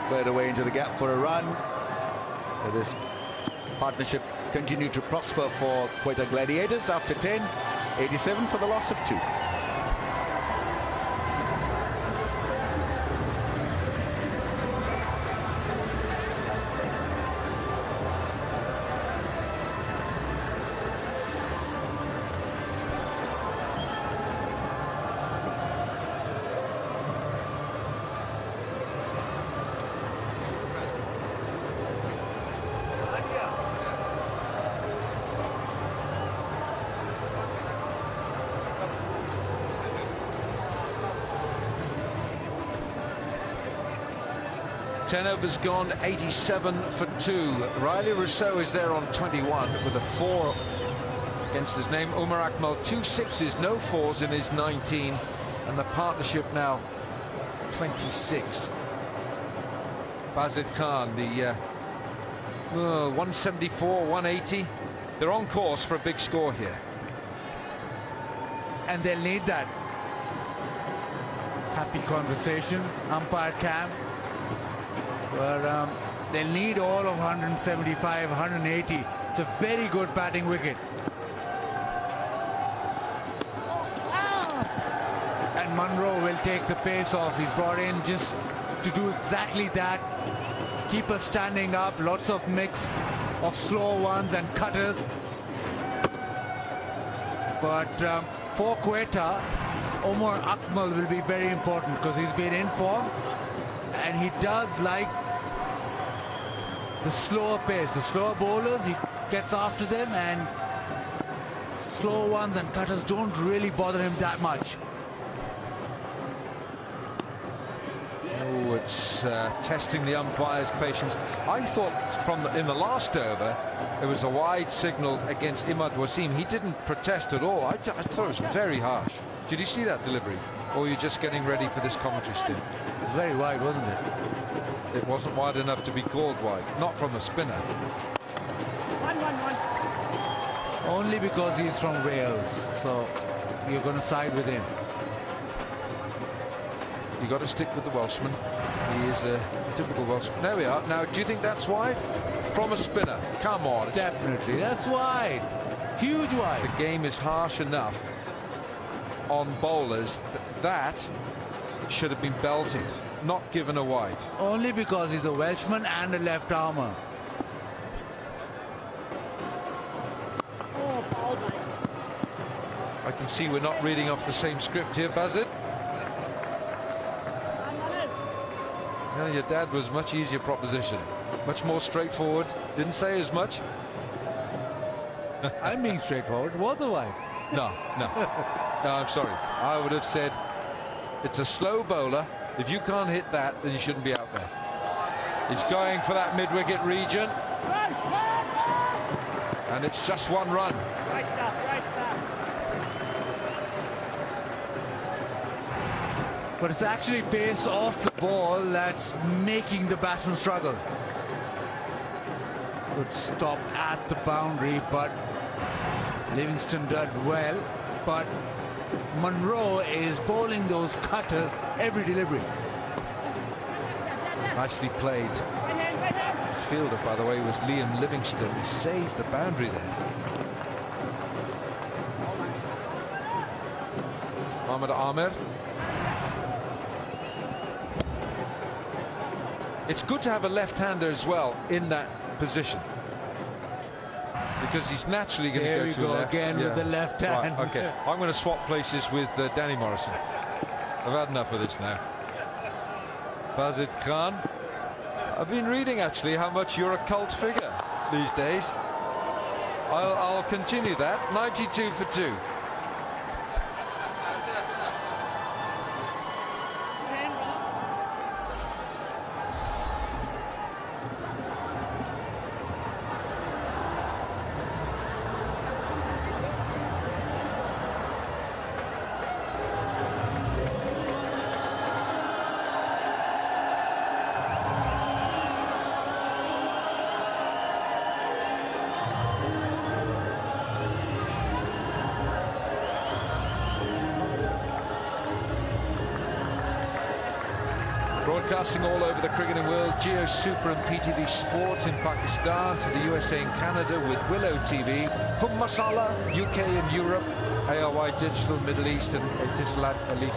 S4: Played away into the gap for a run. So this partnership continued to prosper for Quetta Gladiators after 10. 87 for the loss of 2.
S8: Ten overs gone, 87 for 2. Riley Rousseau is there on 21 with a 4 against his name. Umar Akmal 2 6s, no 4s in his 19, and the partnership now 26. Bazid Khan, the 174, 180. They're on course for a big score here.
S9: And they'll need that. Happy conversation, umpire Cam. But they'll need all of 175, 180. It's a very good batting wicket. And Munro will take the pace off. He's brought in just to do exactly that. Keep us standing up. Lots of mix of slow ones and cutters. But for Quetta, Omar Akmal will be very important because he's been in form. And he does like the slower pace, the slower bowlers, he gets after them, and slow ones and cutters don't really bother him that much.
S8: Oh, it's testing the umpire's patience. I thought in the last over it was a wide signal against Imad Wasim. He didn't protest at all. I thought it was very harsh. Did you see that delivery? Or were you just getting ready for this commentary stint?
S9: It was very wide, wasn't it?
S8: It wasn't wide enough to be called wide, not from a spinner.
S3: 1-1-1.
S9: Only because he's from Wales, so you're going to side with him.
S8: You got to stick with the Welshman. He is a typical Welshman. There we are. Now, do you think that's wide? From a spinner. Come on.
S9: Definitely. That's wide. Huge wide.
S8: The game is harsh enough on bowlers. That should have been belted, not given a wide.
S9: Only because he's a Welshman and a left armer.
S8: I can see we're not reading off the same script here, Bazid. No, your dad was much easier proposition, much more straightforward. Didn't say as much.
S9: I'm being straightforward. Was a wide.
S8: No, I'm sorry. I would have said it's a slow bowler. If you can't hit that, then you shouldn't be out there. He's going for that mid-wicket region. And it's just one run.
S3: Right stuff, right stuff.
S9: But it's actually pace off the ball that's making the batsman struggle. Good stop at the boundary, but Livingston did well. But Munro is bowling those cutters every delivery.
S8: Nicely played. Fielder, by the way, was Liam Livingston. He saved the boundary there. Ahmed Ahmed. It's good to have a left-hander as well in that position, because he's naturally going to go to
S9: There we go again with the left hand.
S8: Right, okay, I'm going to swap places with Danny Morrison. I've had enough of this now. Bazid Khan. I've been reading actually how much you're a cult figure these days. I'll continue that. 92 for 2. Broadcasting all over the cricketing world, Geo Super and PTV Sport in Pakistan, to the USA and Canada with Willow TV, Hum Masala, UK and Europe, ALY Digital Middle East and Etisalat Alif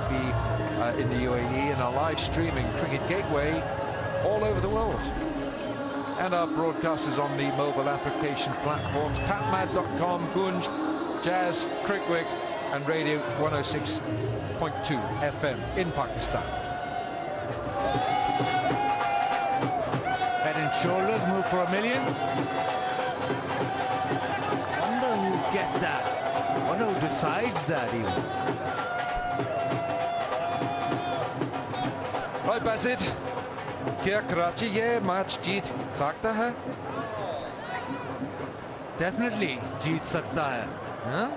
S8: TV in the UAE, and our live streaming Cricket Gateway all over the world. And our broadcasters on the mobile application platforms, tapmad.com, Gunj, Jazz, Crickwick, and Radio 106.2 FM in Pakistan.
S9: Head and shoulders, move for $1 million. Wonder who gets that. Wonder who decides that even.
S8: Right, Basit. क्या कराची ये match जीत सकता है?
S9: Definitely जीत सकता है.
S8: Huh?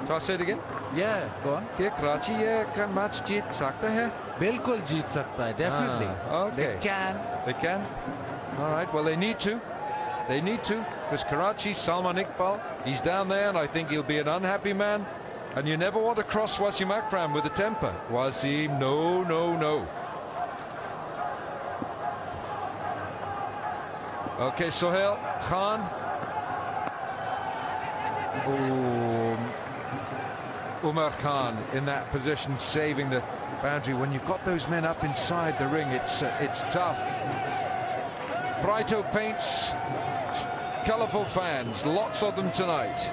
S8: Shall I say it again?
S9: Yeah, go on.
S8: क्या कराची ये match जीत सकता है?
S9: बिल्कुल जीत सकता है. Definitely.
S8: Okay.
S9: They can.
S8: They can. All right. Well, they need to. They need to, because Karachi, Salman Iqbal, he's down there, and I think he'll be an unhappy man. And you never want to cross Wasim Akram with a temper. Wasim, no, no, no. Okay, Sohail Khan. Umar Khan in that position, saving the boundary. When you've got those men up inside the ring, it's tough. Brighto paints, colourful fans, lots of them tonight.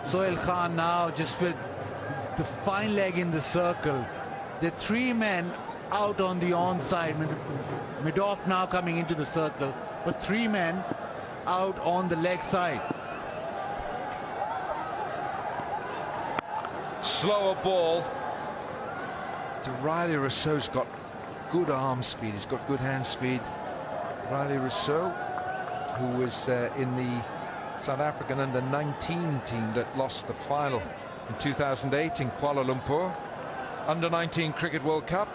S9: Sohail Khan now just with the fine leg in the circle. The three men out on the onside. Mid-off now coming into the circle, but three men out on the leg side.
S8: Slower ball. Riley Rousseau's got good arm speed. He's got good hand speed. Riley Rousseau, who was in the South African under-19 team that lost the final in 2008 in Kuala Lumpur. Under-19 Cricket World Cup.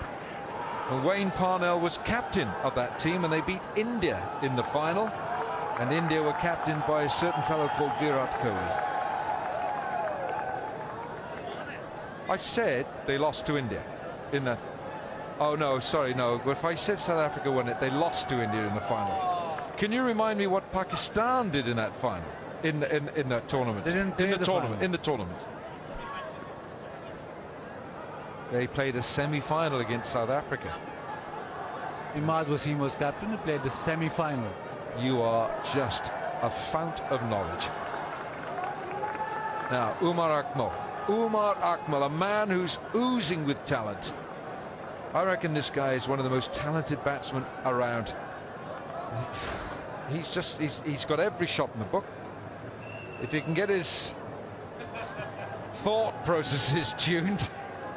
S8: And Wayne Parnell was captain of that team, and they beat India in the final. And India were captained by a certain fellow called Virat Kohli. I said they lost to India in the... Oh, no, sorry, no. But if I said South Africa won it, they lost to India in the final. Can you remind me what Pakistan did in that final? In that tournament?
S9: They didn't play the final.
S8: In the tournament. They played a semi-final against South Africa.
S9: Imad Wasim was captain. He played the semi-final.
S8: You are just a fount of knowledge. Now, Umar Akmal, a man who's oozing with talent. I reckon this guy is one of the most talented batsmen around. He's got every shot in the book. If he can get his thought processes tuned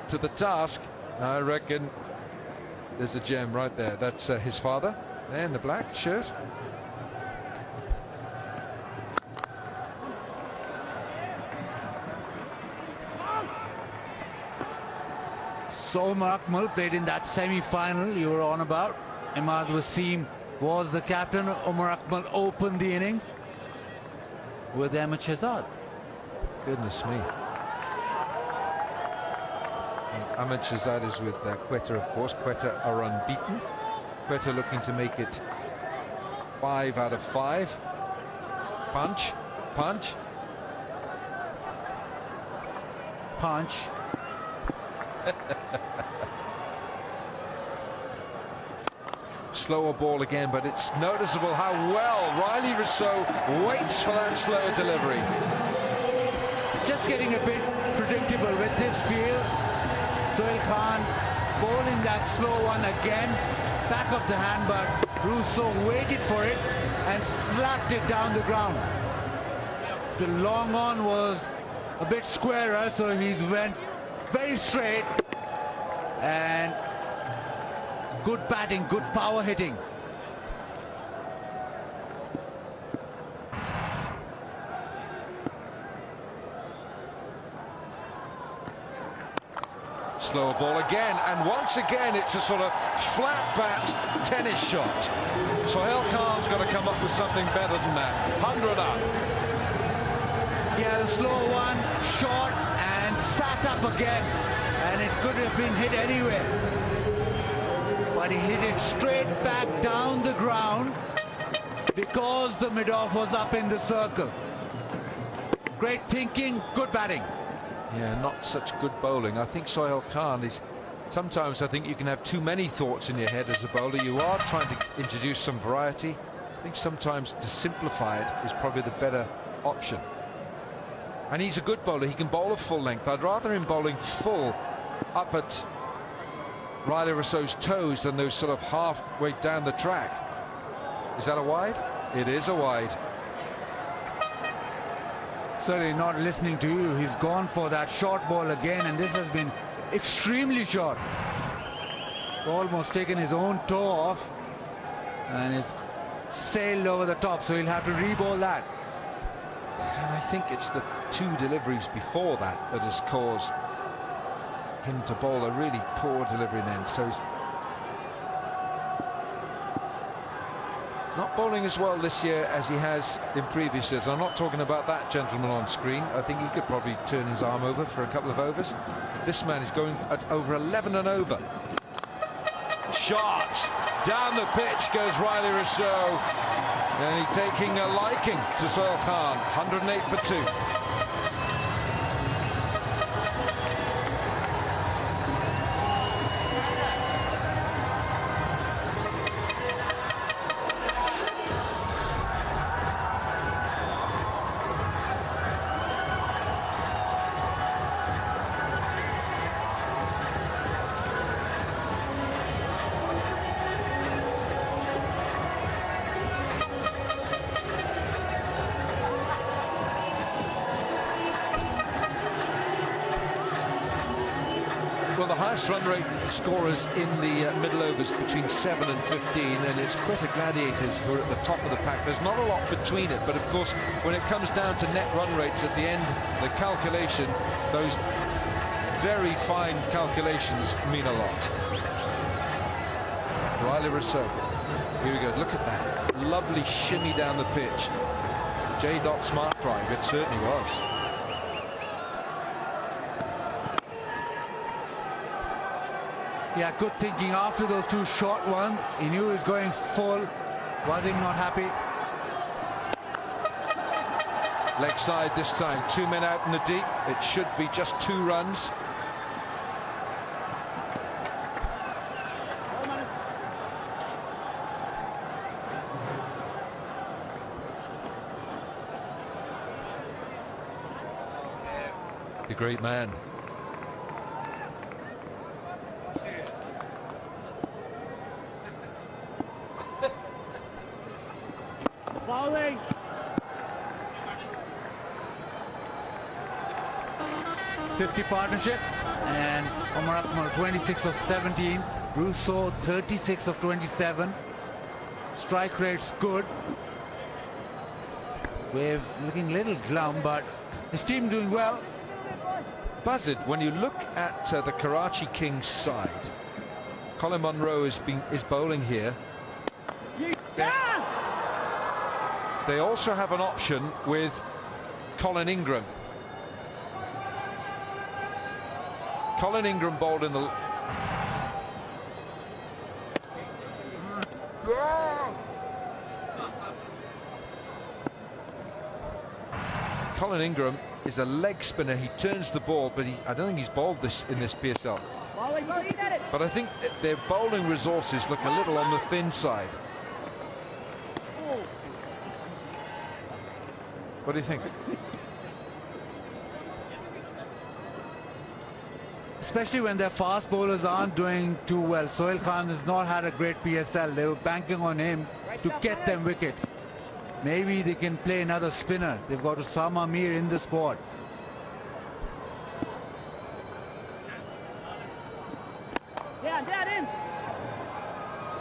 S8: to the task, I reckon there's a gem right there. That's his father there in the black shirt.
S9: So Umar Akmal played in that semi-final you were on about. Imad Wasim was the captain. Umar Akmal opened the innings with Ahmed Shehzad.
S8: Goodness me. And Ahmed Shehzad is with Quetta, of course. Quetta are unbeaten. Quetta looking to make it 5 out of 5. Punch, punch.
S9: Punch.
S8: Slower ball again, but it's noticeable how well Riley Rousseau waits for that slower delivery.
S9: Just getting a bit predictable with this field. Sohail Khan bowling that slow one again. Back of the hand, but Rousseau waited for it and slapped it down the ground. The long on was a bit squarer, so he went very straight. And good batting, good power hitting.
S8: Slower ball again, and once again it's a sort of flat bat tennis shot. Sohail Khan's got to come up with something better than that. 100 up.
S9: Yeah, the slow one, short and sat up again, and it could have been hit anywhere. but he hit it straight back down the ground because the mid-off was up in the circle. Great thinking, good batting.
S8: Yeah, not such good bowling. I think Sohail Khan is... Sometimes I think you can have too many thoughts in your head as a bowler. You are trying to introduce some variety. I think sometimes to simplify it is probably the better option. And he's a good bowler. He can bowl a full length. I'd rather him bowling full up at Riley Rousseau's toes than those sort of halfway down the track. Is that a wide? It is a wide.
S9: Sorry, not listening to you. He's gone for that short ball again, and this has been extremely short. Almost taken his own toe off, and it's sailed over the top, so he'll have to re-bowl that.
S8: And I think it's the two deliveries before that that has caused him to bowl a really poor delivery then. So he's not bowling as well this year as he has in previous years. I'm not talking about that gentleman on screen. I think he could probably turn his arm over for a couple of overs. This man is going at over 11 and over. Shot down the pitch goes Riley Rousseau, and he's taking a liking to Sohail Khan. 108 for 2. Well, the highest run rate scorers in the middle overs between 7 and 15, and it's Quetta Gladiators who are at the top of the pack. There's not a lot between it, but of course when it comes down to net run rates at the end, the calculation, those very fine calculations mean a lot. Riley Rousseau, here we go, look at that lovely shimmy down the pitch. J. Smart drive, it certainly was.
S9: Yeah, good thinking after those two short ones. He knew he was going full. Was he not happy?
S8: Leg side this time. 2 men out in the deep. It should be just 2 runs. The great man.
S3: Bowling.
S9: .50 partnership, and Omar Akmal 26 of 17, Rousseau 36 of 27. Strike rate's good. We're looking a little glum, but his team doing well.
S8: Buzzard, when you look at the Karachi Kings side, Colin Munro is bowling here.
S3: Yeah.
S8: They also have an option with Colin Ingram. Colin Ingram bowled in the... Colin Ingram is a leg spinner. He turns the ball, but I don't think he's bowled this in this PSL. But I think their bowling resources look a little on the thin side. What do you think?
S9: Especially when their fast bowlers aren't doing too well. Sohail Khan has not had a great PSL. They were banking on him to get them wickets. Maybe they can play another spinner. They've got Osama Mir in the squad.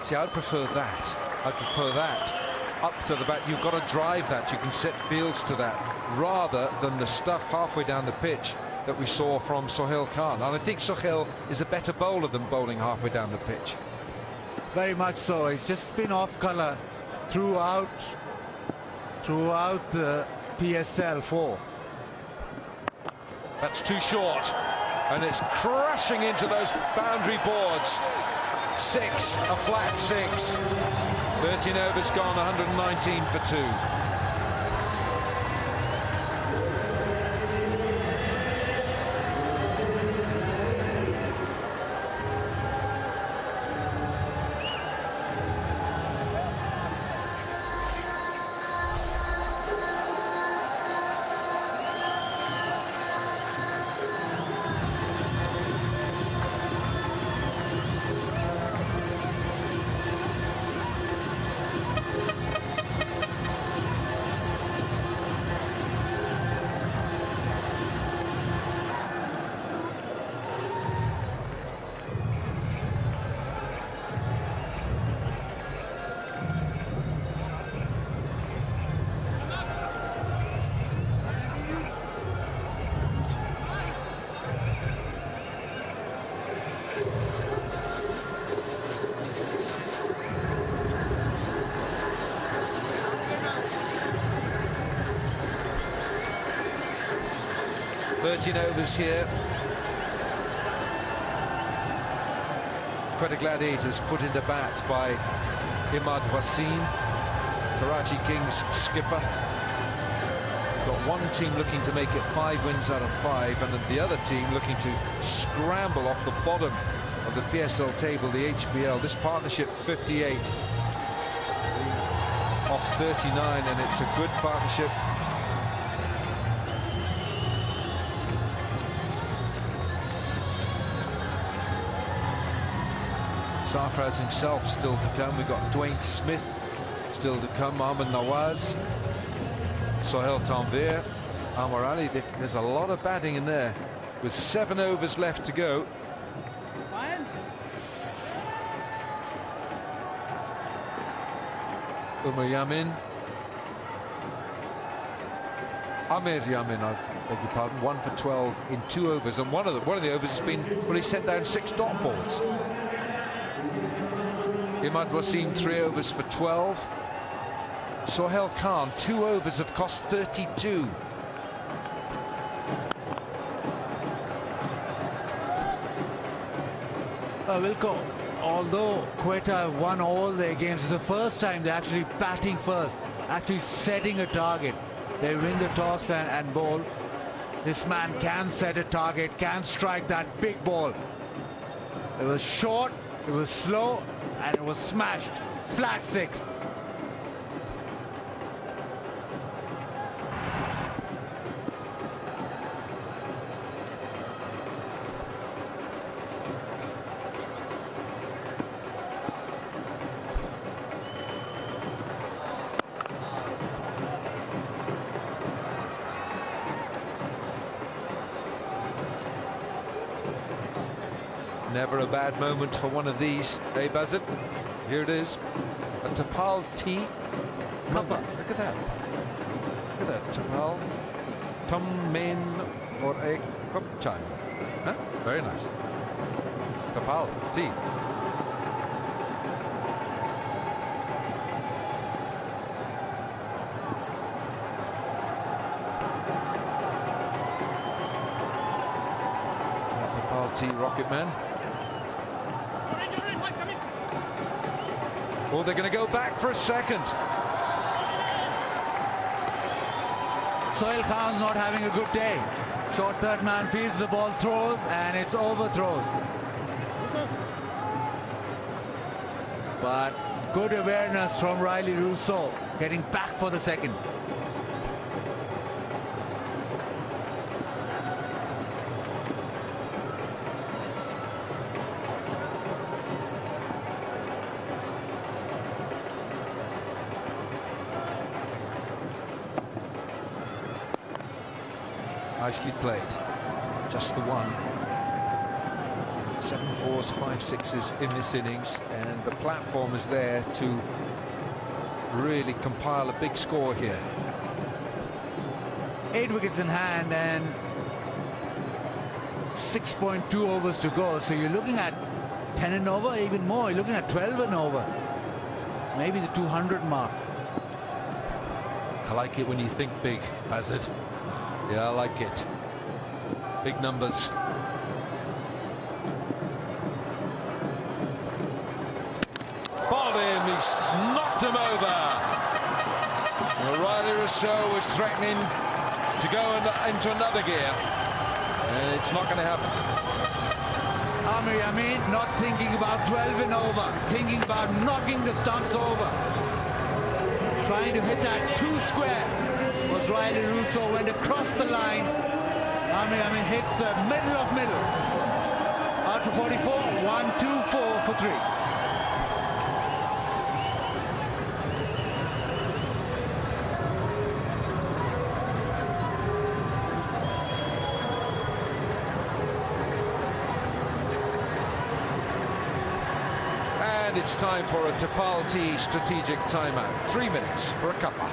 S8: See, I'd prefer that. I'd prefer that. Up to the bat, you've got to drive that. You can set fields to that, rather than the stuff halfway down the pitch that we saw from Sohail Khan. And I think Sohail is a better bowler than bowling halfway down the pitch.
S9: Very much so. He's just been off colour throughout the PSL4.
S8: That's too short, and it's crashing into those boundary boards. 6, a flat 6. 13 overs gone, 119 for 2. Overs here. Quetta Gladiators put into bat by Imad Wasim, Karachi Kings skipper. Got one team looking to make it 5 wins out of 5, and then the other team looking to scramble off the bottom of the PSL table, the HBL. This partnership 58 off 39, and it's a good partnership. Sarfraz himself still to come. We've got Dwayne Smith still to come. Ahmed Nawaz, Sohail Tanvir, Amar Ali. There's a lot of batting in there with 7 overs left to go. Amir Yamin, I beg your pardon, 1 for 12 in 2 overs, and one of the overs has been, well, he sent down 6 dot balls. Imad Wasim 3 overs for 12. Sohail Khan 2 overs have cost 32.
S9: Wilco, although Quetta won all their games, it's the first time they're actually batting first, actually setting a target. They win the toss and bowl. This man can set a target, can strike that big ball. It was short, it was slow, and it was smashed. Flat 6.
S8: Never a bad moment for one of these, eh, Buzzard? Here it is. A Tapal tea. Look at that. Look at that. Tapal. Tum main or a cup chai. Huh? Very nice. Tapal tea. Is that Tapal tea, Rocket Man? Oh, they're going to go back for a second.
S9: Sohail Khan's not having a good day. Short third man fields the ball, throws, and it's overthrows. But good awareness from Riley Rousseau, getting back for the second.
S8: Nicely played. Just the one. 7 4s, 5 6s in this innings, and the platform is there to really compile a big score here.
S9: 8 wickets in hand and 6.2 overs to go. So you're looking at 10 and over, even more. You're looking at 12 and over. Maybe the 200 mark.
S8: I like it when you think big, Hazard. Yeah, I like it. Big numbers. knocked him over. Riley Rousseau was threatening to go into another gear, and it's not going to happen.
S9: Amir Amin not thinking about 12 and over, thinking about knocking the stumps over. Trying to hit that 2 square was Riley Rousseau, went across the line. Amir Amin hits the middle of middle. After 44, 1, 2, 4 for 3.
S8: And it's time for a Tapalti strategic timeout. 3 minutes for a cuppa.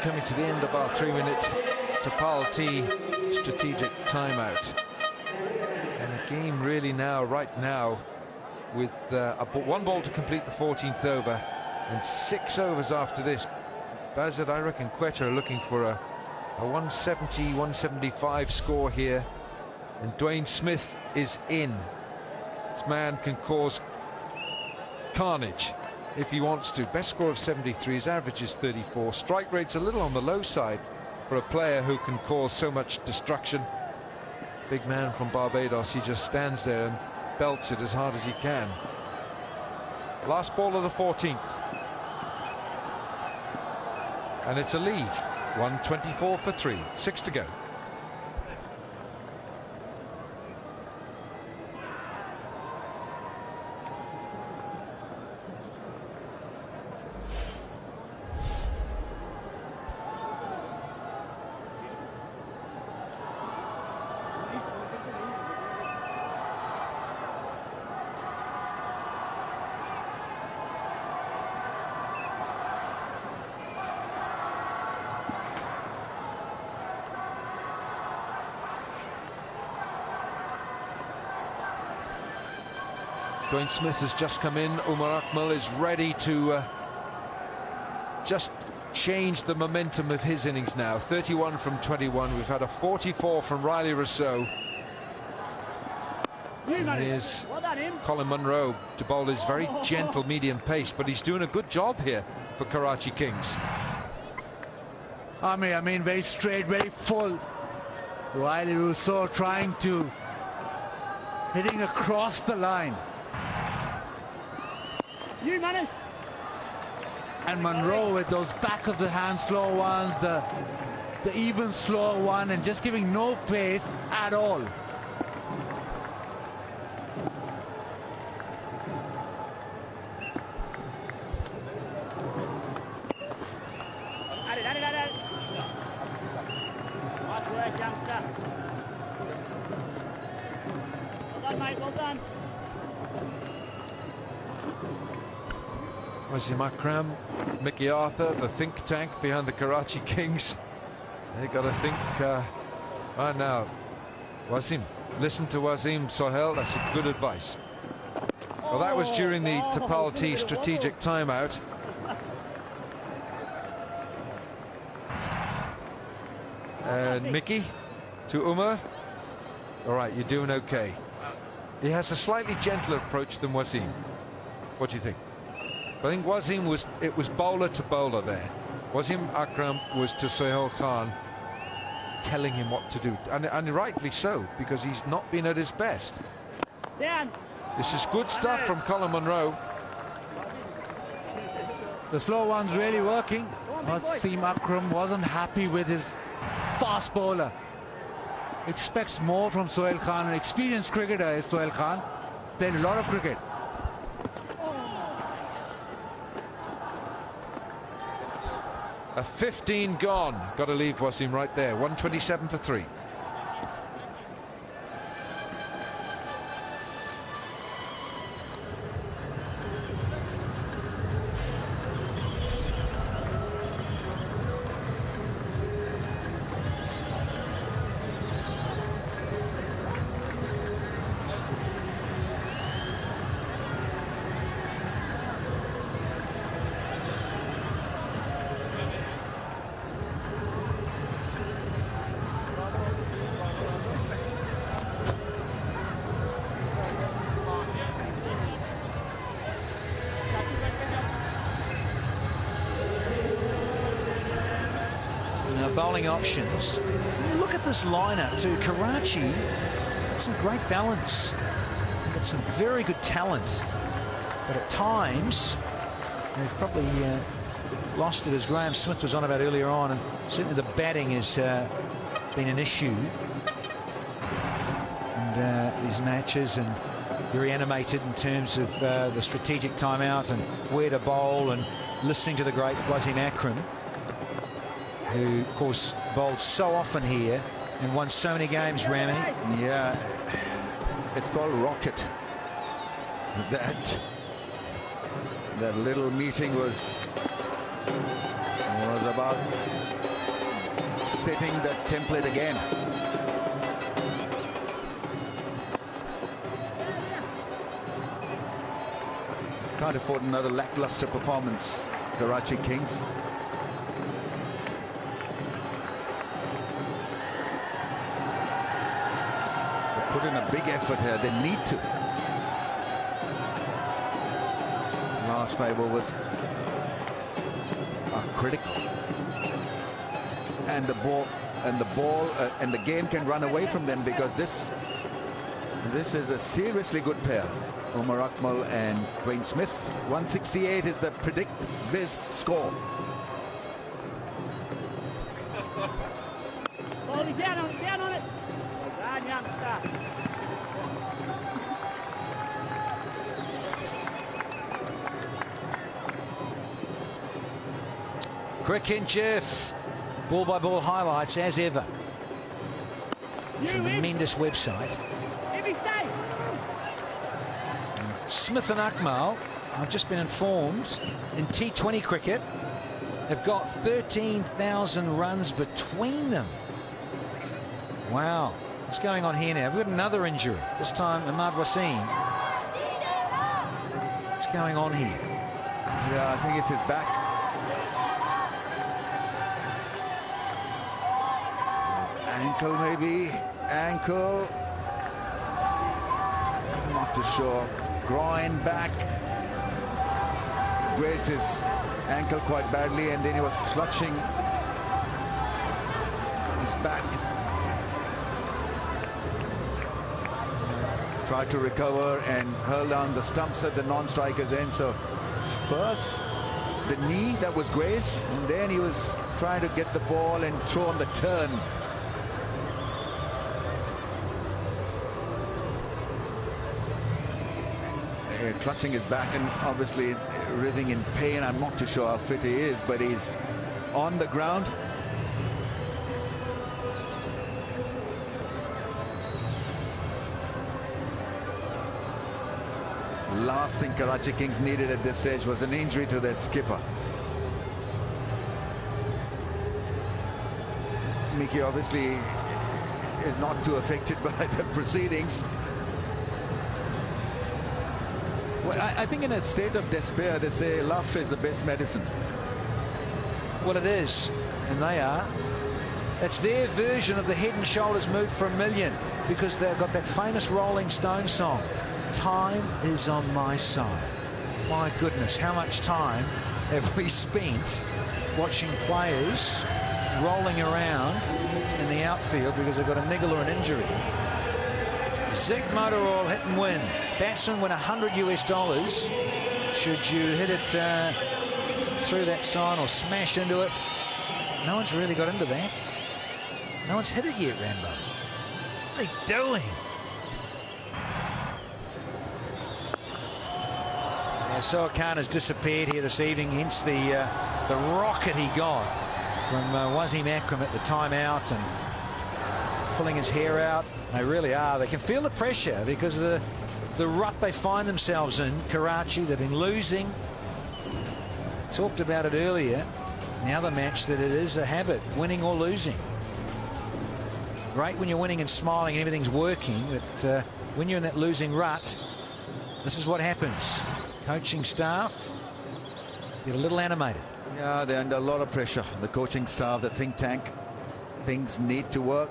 S8: Coming to the end of our 3-minute Tapalti strategic timeout. And the game really now, right now, with 1 ball to complete the 14th over and 6 overs after this. Bazard, I reckon Quetta are looking for a 170, 175 score here. And Dwayne Smith is in. This man can cause carnage if he wants to. Best score of 73, his average is 34. Strike rate's a little on the low side for a player who can cause so much destruction. Big man from Barbados, he just stands there and belts it as hard as he can. Last ball of the 14th. And it's a leave. 124 for 3. 6 to go. Dwayne Smith has just come in. Umar Akmal is ready to just change the momentum of his innings now. 31 from 21. We've had a 44 from Riley Rousseau. Here's Colin Munro to bowl his very gentle medium pace, but he's doing a good job here for Karachi Kings.
S9: I mean, very straight, very full. Riley Rousseau trying to hitting across the line. And Munro with those back of the hand slow ones, the even slow one, and just giving no pace at all.
S8: Wasim Akram, Mickey Arthur, the think tank behind the Karachi Kings. They got to think right now. Wasim, listen to Wasim Sohail. That's good advice. Well, that was during the Tapal strategic timeout. And Mickey to Umar. All right, you're doing okay. He has a slightly gentler approach than Wasim. What do you think? I think Wasim was bowler to bowler there. Wasim Akram was to Sohail Khan, telling him what to do, and rightly so, because he's not been at his best. This is good stuff from Colin Munro.
S9: The slow one's really working. Wasim Akram wasn't happy with his fast bowler. Expects more from Sohail Khan. An experienced cricketer is Sohail Khan. Played a lot of cricket.
S8: A 15 gone. Got to leave Wasim right there. 127 for 3.
S1: Bowling options. Look at this lineup to Karachi. Got some great balance. Got some very good talent, but at times they've probably lost it, as Graham Smith was on about earlier on, and certainly the batting has been an issue. And these matches, and very animated in terms of the strategic timeout and where to bowl, and listening to the great Wasim Akram, who, of course, bowled so often here and won so many games, Rami.
S4: Yeah, it's called Rocket. That little meeting was about setting the template again. Can't afford another lackluster performance, Karachi Kings. Put in a big effort here. They need to. Last 5 overs are critical, and the ball and the game can run away from them, because this is a seriously good pair. Umar Akmal and Dwayne Smith. 168 is the predict biz score.
S3: Down on it. Well done, youngster.
S1: Cricket Jeff, ball by ball highlights as ever. Tremendous website. Smith and Akmal, I've just been informed, in T20 cricket, have got 13,000 runs between them. Wow. What's going on here now? We've got another injury. This time Ahmad Wasim. going on here?
S4: Yeah, I think it's his back. Ankle maybe. Ankle. Not too sure. Groin, back. Grazed his ankle quite badly, and then he was clutching his back. Tried to recover and hurl down the stumps at the non-striker's end. So first the knee that was grazed, and then he was trying to get the ball and throw on the turn. Clutching his back and obviously writhing in pain. I'm not too sure how fit he is, but he's on the ground. Last thing Karachi Kings needed at this stage was an injury to their skipper. Mickey obviously is not too affected by the proceedings. Well, I think in a state of despair, they say laughter is the best medicine.
S1: Well, it is, and they are. It's their version of the Head and Shoulders move for a million, because they've got that famous Rolling Stones song, "Time is on my side." My goodness, how much time have we spent watching players rolling around in the outfield because they've got a niggle or an injury? Zinc motor oil, hit and win. Batsmen win $100 US. Should you hit it through that sign or smash into it? No one's really got into that. No one's hit it yet, Rambo. What are they doing? Yeah, Soa Khan has disappeared here this evening, hence the rocket he got from Wasim Akram at the timeout and pulling his hair out. They really are. They can feel the pressure because of the rut they find themselves in. Karachi, they've been losing. Talked about it earlier. Now the match that it is a habit, winning or losing. Great when you're winning and smiling and everything's working, but when you're in that losing rut, this is what happens. Coaching staff get a little animated.
S4: Yeah, they're under a lot of pressure. The coaching staff, the think tank. Things need to work.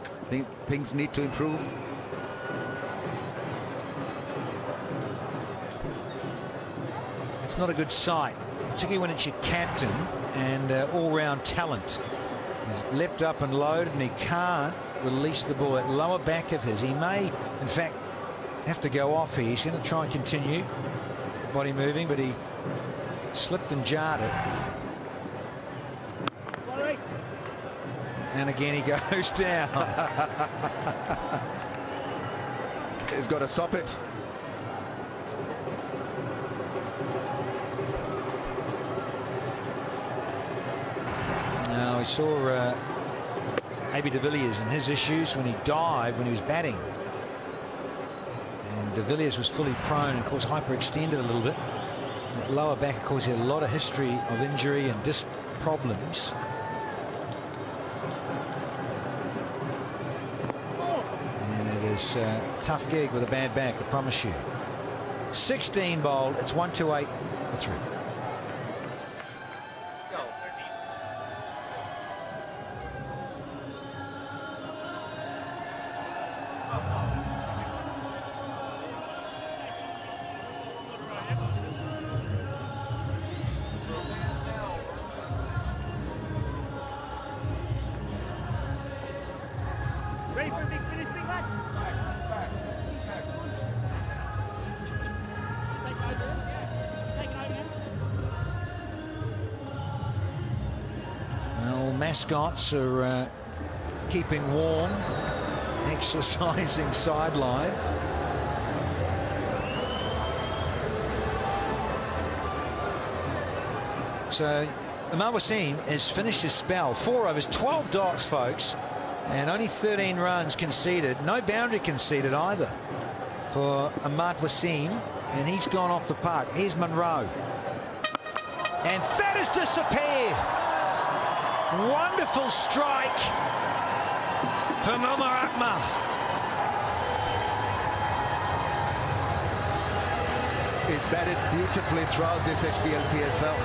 S4: Things need to improve.
S1: It's not a good sight, particularly when it's your captain and all-round talent. He's leapt up and loaded, and he can't release the ball. That lower back of his, he may, in fact, have to go off here. He's going to try and continue body moving, but he slipped and jarred it. And again he goes down.
S4: He's got to stop it.
S1: Now we saw AB de Villiers and his issues when he dived when he was batting. And de Villiers was fully prone and of course hyperextended a little bit. That lower back, of course, he had a lot of history of injury and disc problems. It's a tough gig with a bad back, I promise you. 16 bowled, it's 128 for 3.
S3: Ready for a big finish, big lad?
S1: Well, mascots are keeping warm, exercising sideline. So Umar Wasim has finished his spell. 4 overs, 12 dots, folks, and only 13 runs conceded. No boundary conceded either for Umar Wasim, and he's gone off the park. Here's Monroe, and that has disappeared. Wonderful strike from Omar Akmal.
S4: is batted beautifully throughout this HBL PSL.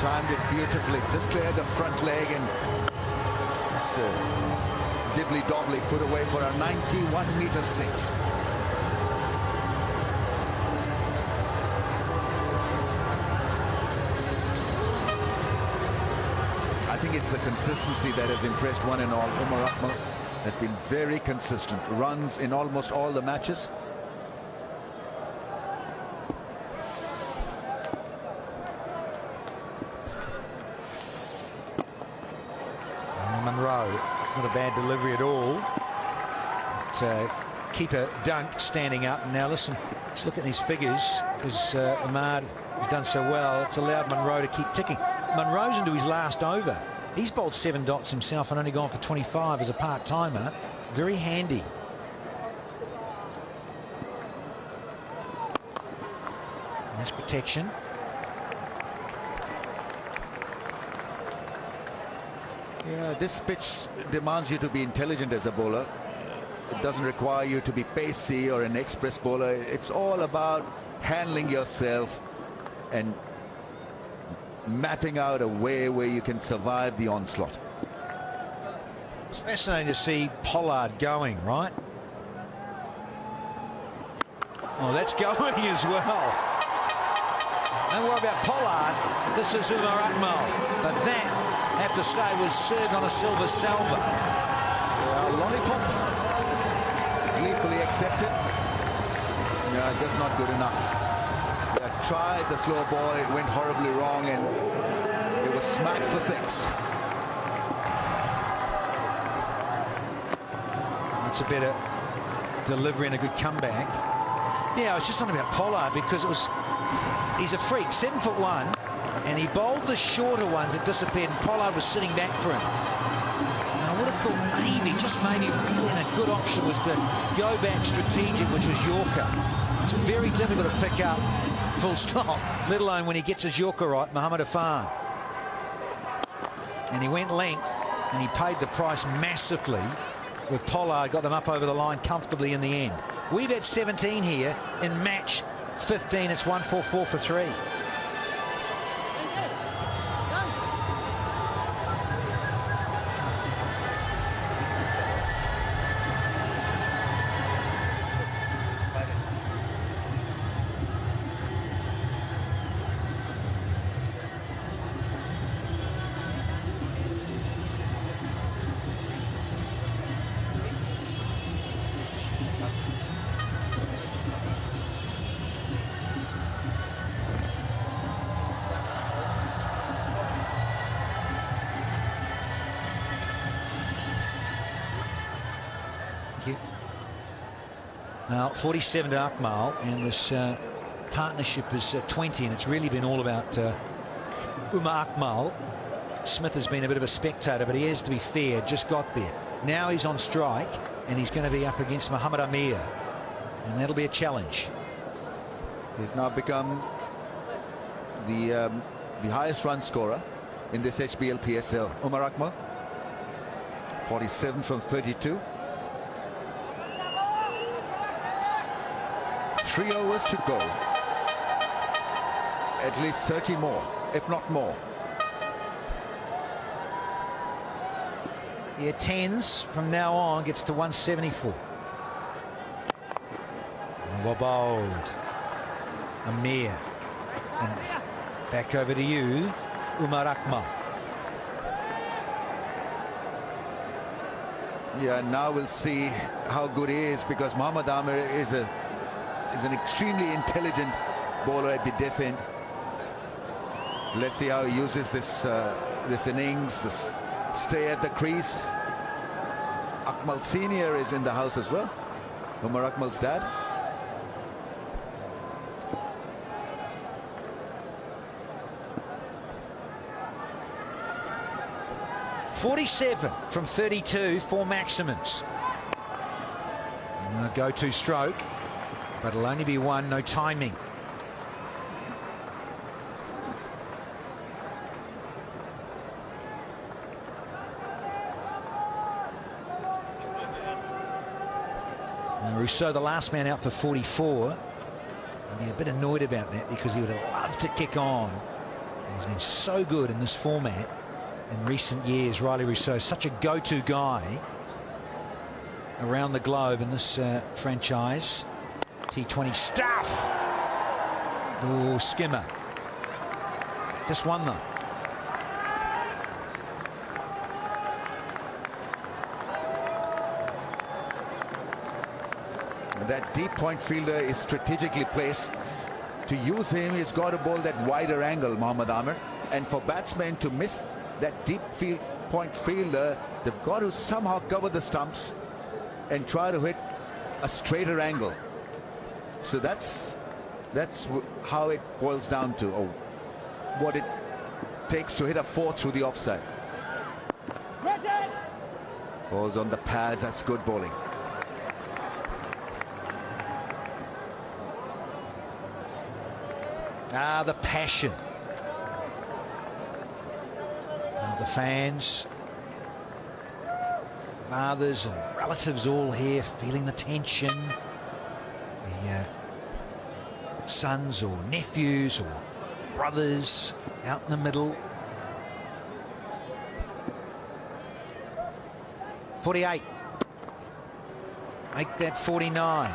S4: Timed it beautifully, just cleared the front leg and just dibbly-dobbly put away for a 91 meter 6. I think it's the consistency that has impressed one and all. Umar Akmal has been very consistent. Runs in almost all the matches.
S1: Monroe, not a bad delivery at all. But, keeper Dunk standing up. Now listen, just look at these figures, because Ahmad has done so well. It's allowed Monroe to keep ticking. Monroe's into his last over. He's bowled 7 dots himself and only gone for 25 as a part-timer. Very handy. Nice protection.
S4: Yeah, this pitch demands you to be intelligent as a bowler. It doesn't require you to be pacey or an express bowler. It's all about handling yourself and mapping out a way where you can survive the onslaught.
S1: It's fascinating to see Pollard going, right? Oh, that's going as well. Don't worry about Pollard. This is Umar Akmal. But that, I have to say, was served on a silver salver.
S4: Lollipop. Gleefully accepted. Yeah, just not good enough. Tried the slow ball, it went horribly wrong, and it was smacked for 6.
S1: That's a better delivery and a good comeback. Yeah, I was just on about Pollard because he's a freak, 7'1", and he bowled the shorter ones that disappeared, and Pollard was sitting back for him. And I would have thought maybe, just maybe, a good option was to go back strategic, which was Yorker. It's very difficult to pick up. Full stop, let alone when he gets his Yorker right, Muhammad Afan. And he went length, and he paid the price massively with Pollard, got them up over the line comfortably in the end. We've had 17 here in match 15. It's 144 for 3. Now 47 to Akmal, and this partnership is 20, and it's really been all about Umar Akmal. Smith has been a bit of a spectator, but he has, to be fair, just got there. Now he's on strike, and he's going to be up against Muhammad Amir, and that'll be a challenge.
S4: He's now become the highest run scorer in this HBL PSL. Umar Akmal, 47 from 32. 3 overs to go. At least 30 more, if not more.
S1: Yeah, 10s from now on gets to 174. Well bowled. Amir. And back over to you, Umar Akmal.
S4: Yeah, now we'll see how good he is, because Muhammad Amir is an extremely intelligent bowler at the death end. Let's see how he uses this innings, this stay at the crease. Akmal Senior is in the house as well, Umar Akmal's dad.
S1: .47 from 32, 4 maximums. Go-to stroke, but it'll only be 1, no timing. Rousseau, the last man out for 44. I'd be a bit annoyed about that because he would have loved to kick on. He's been so good in this format in recent years. Riley Rousseau, such a go-to guy around the globe in this franchise. T20 stuff. Oh, skimmer. Just one though.
S4: That deep point fielder is strategically placed. To use him, he's got to bowl that wider angle, Mohammad Amir. And for batsmen to miss that deep point fielder, they've got to somehow cover the stumps and try to hit a straighter angle. So that's how it boils down to, or what it takes to hit a 4 through the offside. Balls on the pads, that's good bowling.
S1: Ah, the passion of the fans, fathers and relatives all here feeling the tension. The sons or nephews or brothers out in the middle. 48. Make that 49.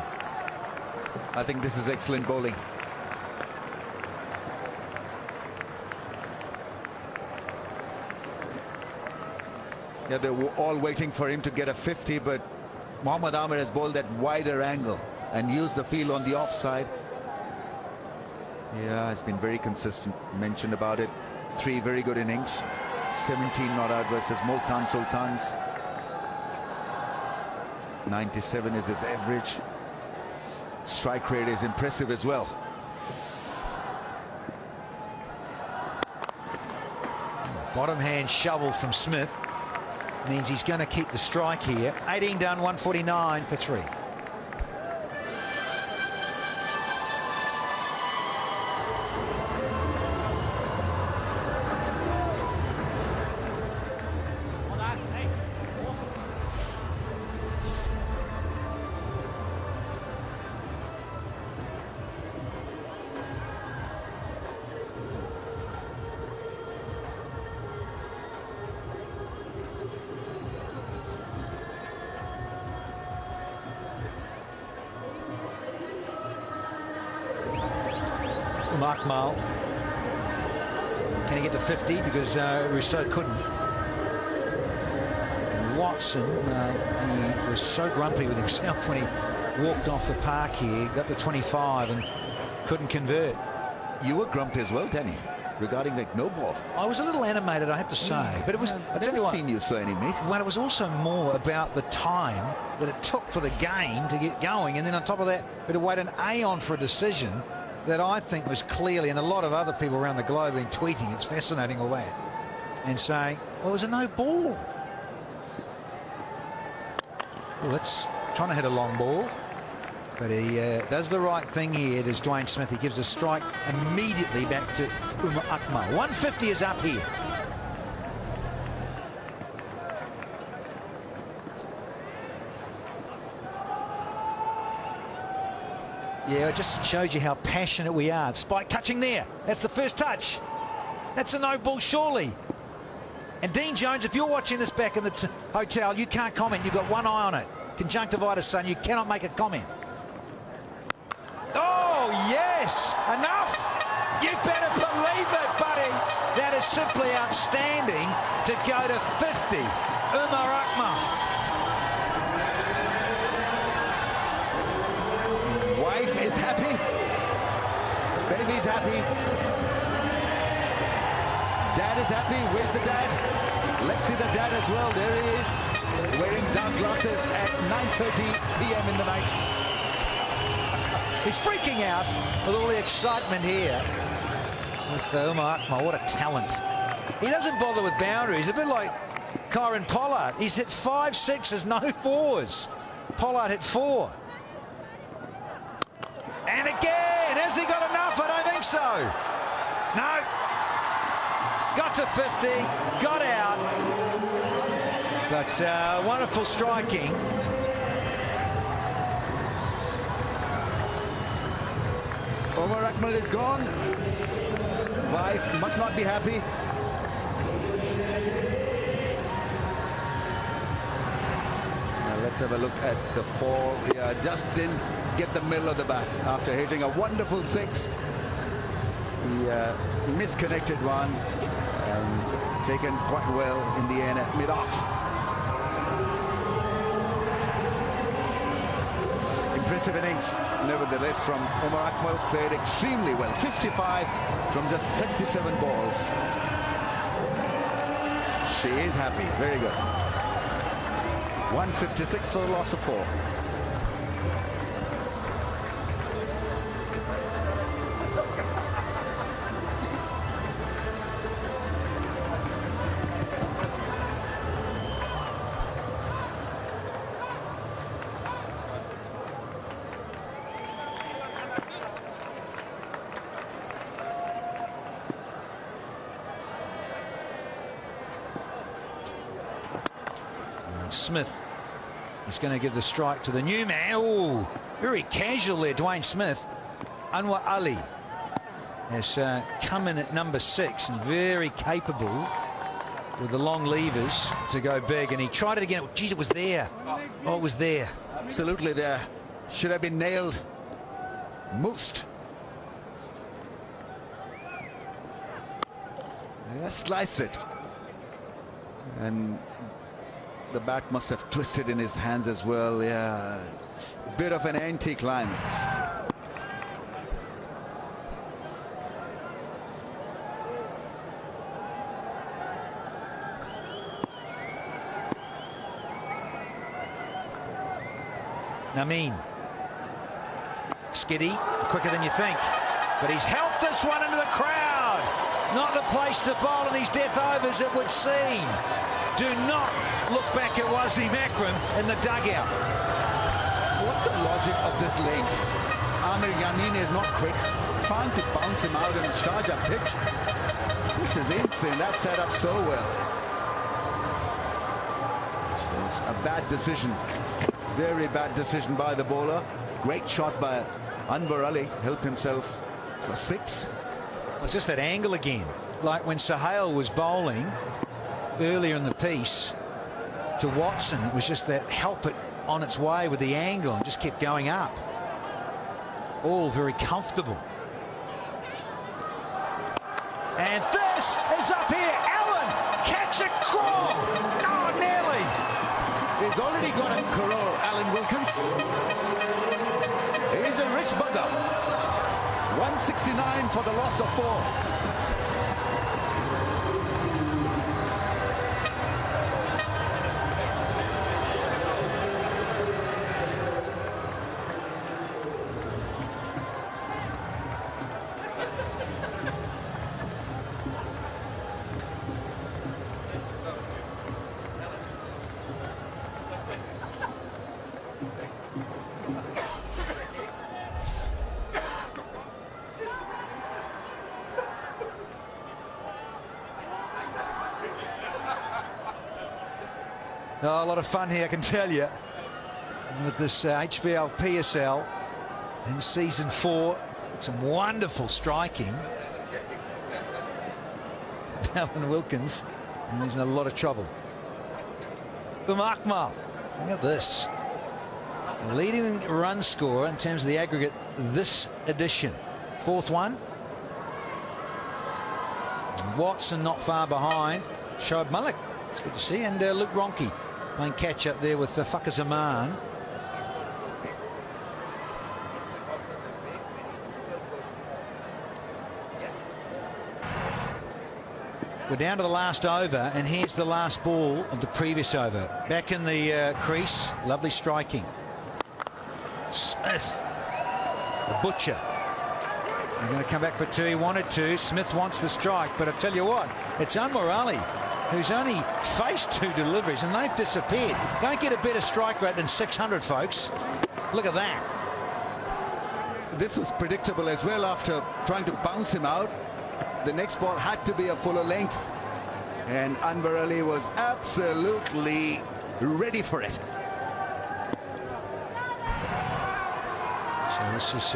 S4: I think this is excellent bowling. Yeah, they were all waiting for him to get a 50, but Mohammad Amir has bowled that wider angle and used the field on the offside. Yeah, it's been very consistent. Mentioned about it. 3 very good innings. 17 not out versus Multan Sultans. 97 is his average. Strike rate is impressive as well.
S1: Bottom hand shovel from Smith means he's going to keep the strike here. 18 done, 149 for 3. Akmal, can he get to 50? Because Rousseau couldn't. Watson, he was so grumpy with himself when he walked off the park here, got to 25 and couldn't convert.
S4: You were grumpy as well, Danny, regarding that no ball.
S1: I was a little animated, I have to say, but it was.
S4: I've never seen you so animated.
S1: Well, it was also more about the time that it took for the game to get going, and then on top of that, we had to wait an aeon for a decision that I think was clearly, and a lot of other people around the globe have been tweeting, it's fascinating all that, and saying, well, it was a no ball. Well, that's trying to hit a long ball, but he does the right thing here. Does Dwayne Smith? He gives a strike immediately back to Umar Akmal. 150 is up here. Yeah, it just shows you how passionate we are. Spike touching there. That's the first touch. That's a no ball, surely. And Dean Jones, if you're watching this back in the hotel, you can't comment. You've got one eye on it. Conjunctivitis, son. You cannot make a comment. Oh, yes. Enough. You better believe it, buddy. That is simply outstanding to go to 50. Umar Akmal.
S4: Wife is happy. Baby's happy. Dad is happy. Where's the dad? Let's see the dad as well. There he is, wearing dark glasses at 9:30 p.m. in the night.
S1: He's freaking out with all the excitement here with Umar Akmal. What a talent. He doesn't bother with boundaries. A bit like Kyron Pollard. He's hit 5 6s, no 4s. Pollard hit 4. And again, has he got enough? I don't think so. No. Got to 50, got out. But wonderful striking.
S4: Omar Akmal is gone. Wife must not be happy. Let's have a look at the 4. Yeah, just didn't get the middle of the bat after hitting a wonderful 6. He misconnected one and taken quite well in the end at mid-off. Impressive innings, nevertheless, from Omar Akmal. Played extremely well. 55 from just 37 balls. She is happy. Very good. 156 for a loss of 4.
S1: Smith is going to give the strike to the new man. Oh, very casual there, Dwayne Smith. Anwar Ali has come in at number 6 and very capable with the long levers to go big. And he tried it again. Geez, it was there. Oh, it was there.
S4: Absolutely there. Should have been nailed. Moosed. Yeah, sliced it. And the bat must have twisted in his hands as well. Yeah, bit of an anti-climax.
S1: Namin. Skiddy, quicker than you think. But he's helped this one into the crowd. Not the place to bowl in these death overs, it would seem. Do not look back at Wasim Akram in the dugout.
S4: What's the logic of this length? Amir Yamin is not quick. Trying to bounce him out in a Sharjah pitch. This is insane. That set up so well. Just a bad decision. Very bad decision by the bowler. Great shot by Anwar Ali. Helped himself for 6.
S1: It's just that angle again. Like when Sohail was bowling earlier in the piece to Watson, it was just that help it on its way with the angle and just kept going up. All very comfortable. And this is up here. Allen, catch it, crawl. Oh, nearly.
S4: He's already got a crore, Alan Wilkins. He's a rich bugger. 169 for the loss of 4.
S1: Oh, a lot of fun here, I can tell you, with this HBL PSL in season 4. Some wonderful striking. Alan Wilkins, and he's in a lot of trouble. Omar Akmal, look at this. Leading run scorer in terms of the aggregate this edition. 4th one. Watson not far behind. Shoaib Malik, it's good to see. And Luke Ronke playing catch up there with Fakhar Zaman. We're down to the last over, and here's the last ball of the previous over. Back in the crease, lovely striking. Smith, the butcher. They're going to come back for 2. He wanted to. Smith wants the strike, but I tell you what, it's Anwar Ali who's only faced 2 deliveries, and they've disappeared. Don't get a better strike rate than 600, folks. Look at that.
S4: This was predictable as well. After trying to bounce him out, the next ball had to be a fuller length, and Anwar Ali was absolutely ready for it.
S1: So this is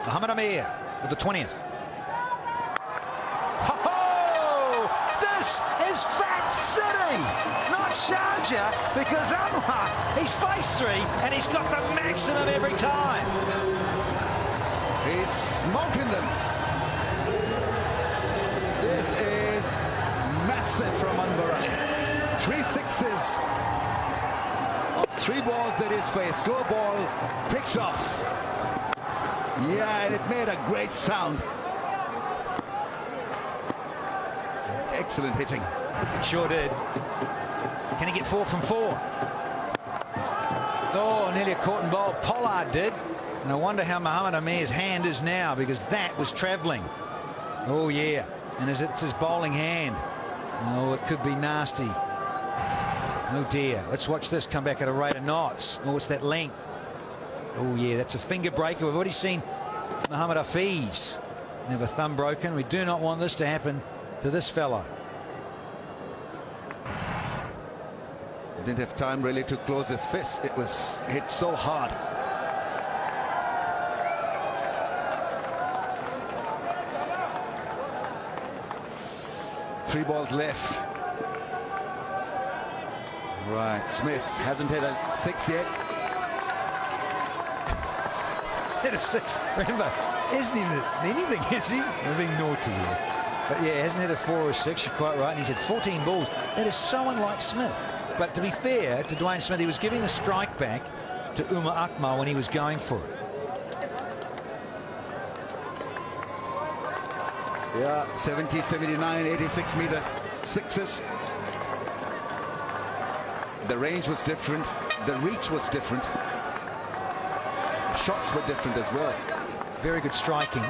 S1: Muhammad Amir with the 20th. Oh, this is Fat City, not Sharjah, because Anwar, he's face 3 and he's got the maximum every time.
S4: He's smoking them. This is massive from Anwar. 3 sixes. 3 balls that is for a slow ball. Picks off. Yeah, and it made a great sound. Excellent hitting.
S1: It sure did. Can he get 4 from 4? Oh, nearly a caught and bowl. Pollard did. And I wonder how Muhammad Amir's hand is now, because that was travelling. Oh, yeah. And it's his bowling hand. Oh, it could be nasty. Oh, dear. Let's watch this come back at a rate of knots. Oh, it's that length. Oh, yeah, that's a finger breaker. We've already seen Muhammad Hafiz have a thumb broken. We do not want this to happen to this fellow.
S4: Didn't have time really to close his fist. It was hit so hard. Three balls left. Right, Smith hasn't hit a 6 yet.
S1: Hit a 6. Remember, isn't even anything, is he? They're being naughty here. But yeah, he hasn't hit a 4 or a 6, you're quite right. And he's had 14 balls. That is so unlike Smith. But to be fair to Dwayne Smith, he was giving the strike back to Umar Akmal when he was going for it.
S4: Yeah, 70, 79, 86 meter sixes. The range was different. The reach was different. Shots were different as well.
S1: Very good striking.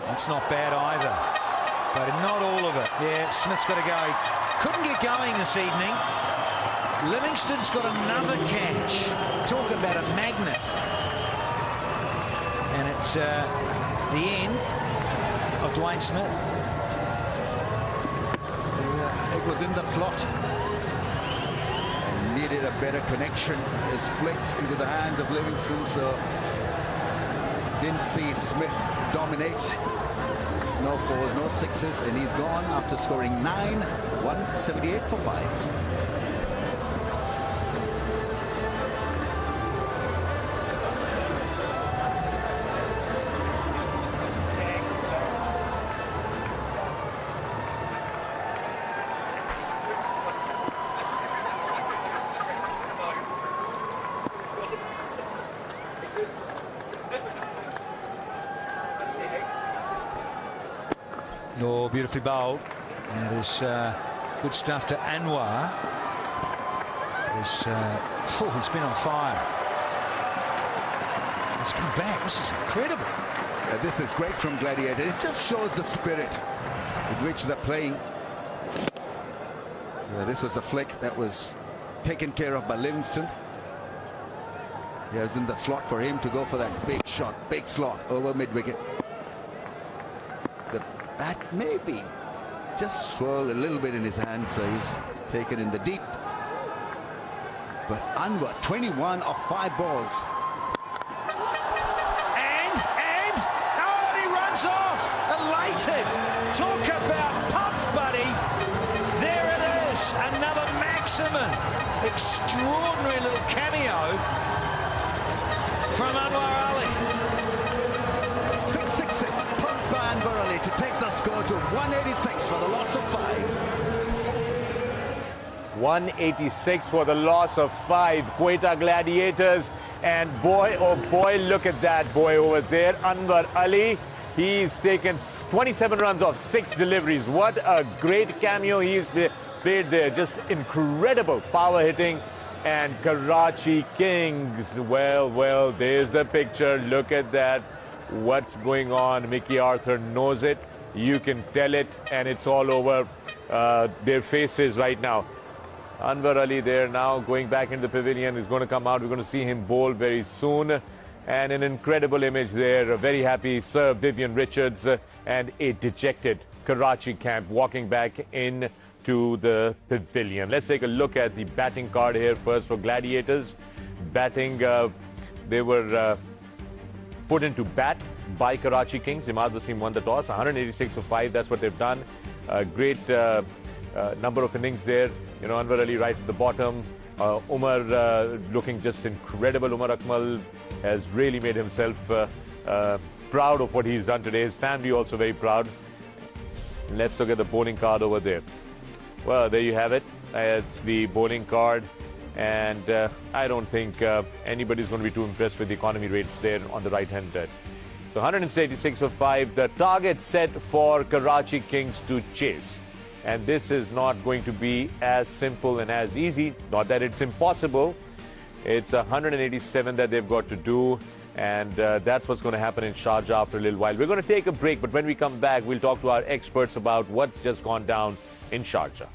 S1: That's not bad either. But not all of it. Yeah, Smith's got to go. Couldn't get going this evening. Livingston's got another catch. Talk about a magnet. And it's the end of Dwayne Smith.
S4: Yeah, it was in the slot. And needed a better connection. It's flicked into the hands of Livingston, so didn't see Smith dominate. No 4s, no 6s, and he's gone after scoring 9, 178 for 5.
S1: Oh, beautifully bowled. That is good stuff to Anwar. He's been on fire. He's come back. This is incredible.
S4: Yeah, this is great from Gladiator. It just shows the spirit with which they're playing. Yeah, this was a flick that was taken care of by Livingston. Yeah, it was in the slot for him to go for that big shot, big slot over mid-wicket. The bat maybe just swirled a little bit in his hand, so he's taken in the deep. But Anwar, 21 of 5 balls.
S1: And he runs off, elated. Talk about pump, buddy. There it is, another maximum. Extraordinary little cameo from Anwar Ali.
S4: 6 sixes, pumped by Anwar Ali to take the score to 186 for the loss of 5.
S10: 186 for the loss of 5. Quetta Gladiators, and boy, oh boy, look at that boy over there, Anwar Ali. He's taken 27 runs off 6 deliveries. What a great cameo he's played there. Just incredible power hitting. And Karachi Kings, well, there's the picture. Look at that. What's going on? Mickey Arthur knows it. You can tell it, and it's all over their faces right now. Anwar Ali there now going back into the pavilion. Is going to come out. We're going to see him bowl very soon. And an incredible image there. A very happy Sir Vivian Richards and a dejected Karachi camp walking back in to the pavilion. Let's take a look at the batting card here first for Gladiators. Batting, they were put into bat by Karachi Kings. Imad Wasim won the toss, 186 for 5. That's what they've done. Great number of innings there. You know, Anwar Ali right at the bottom. Umar looking just incredible. Umar Akmal has really made himself proud of what he's done today. His family also very proud. Let's look at the bowling card over there. Well, there you have it. It's the bowling card. And I don't think anybody's going to be too impressed with the economy rates there on the right-hand side. So 186 for 5, the target set for Karachi Kings to chase. And this is not going to be as simple and as easy. Not that it's impossible. It's 187 that they've got to do. And that's what's going to happen in Sharjah after a little while. We're going to take a break, but when we come back, we'll talk to our experts about what's just gone down in Sharjah.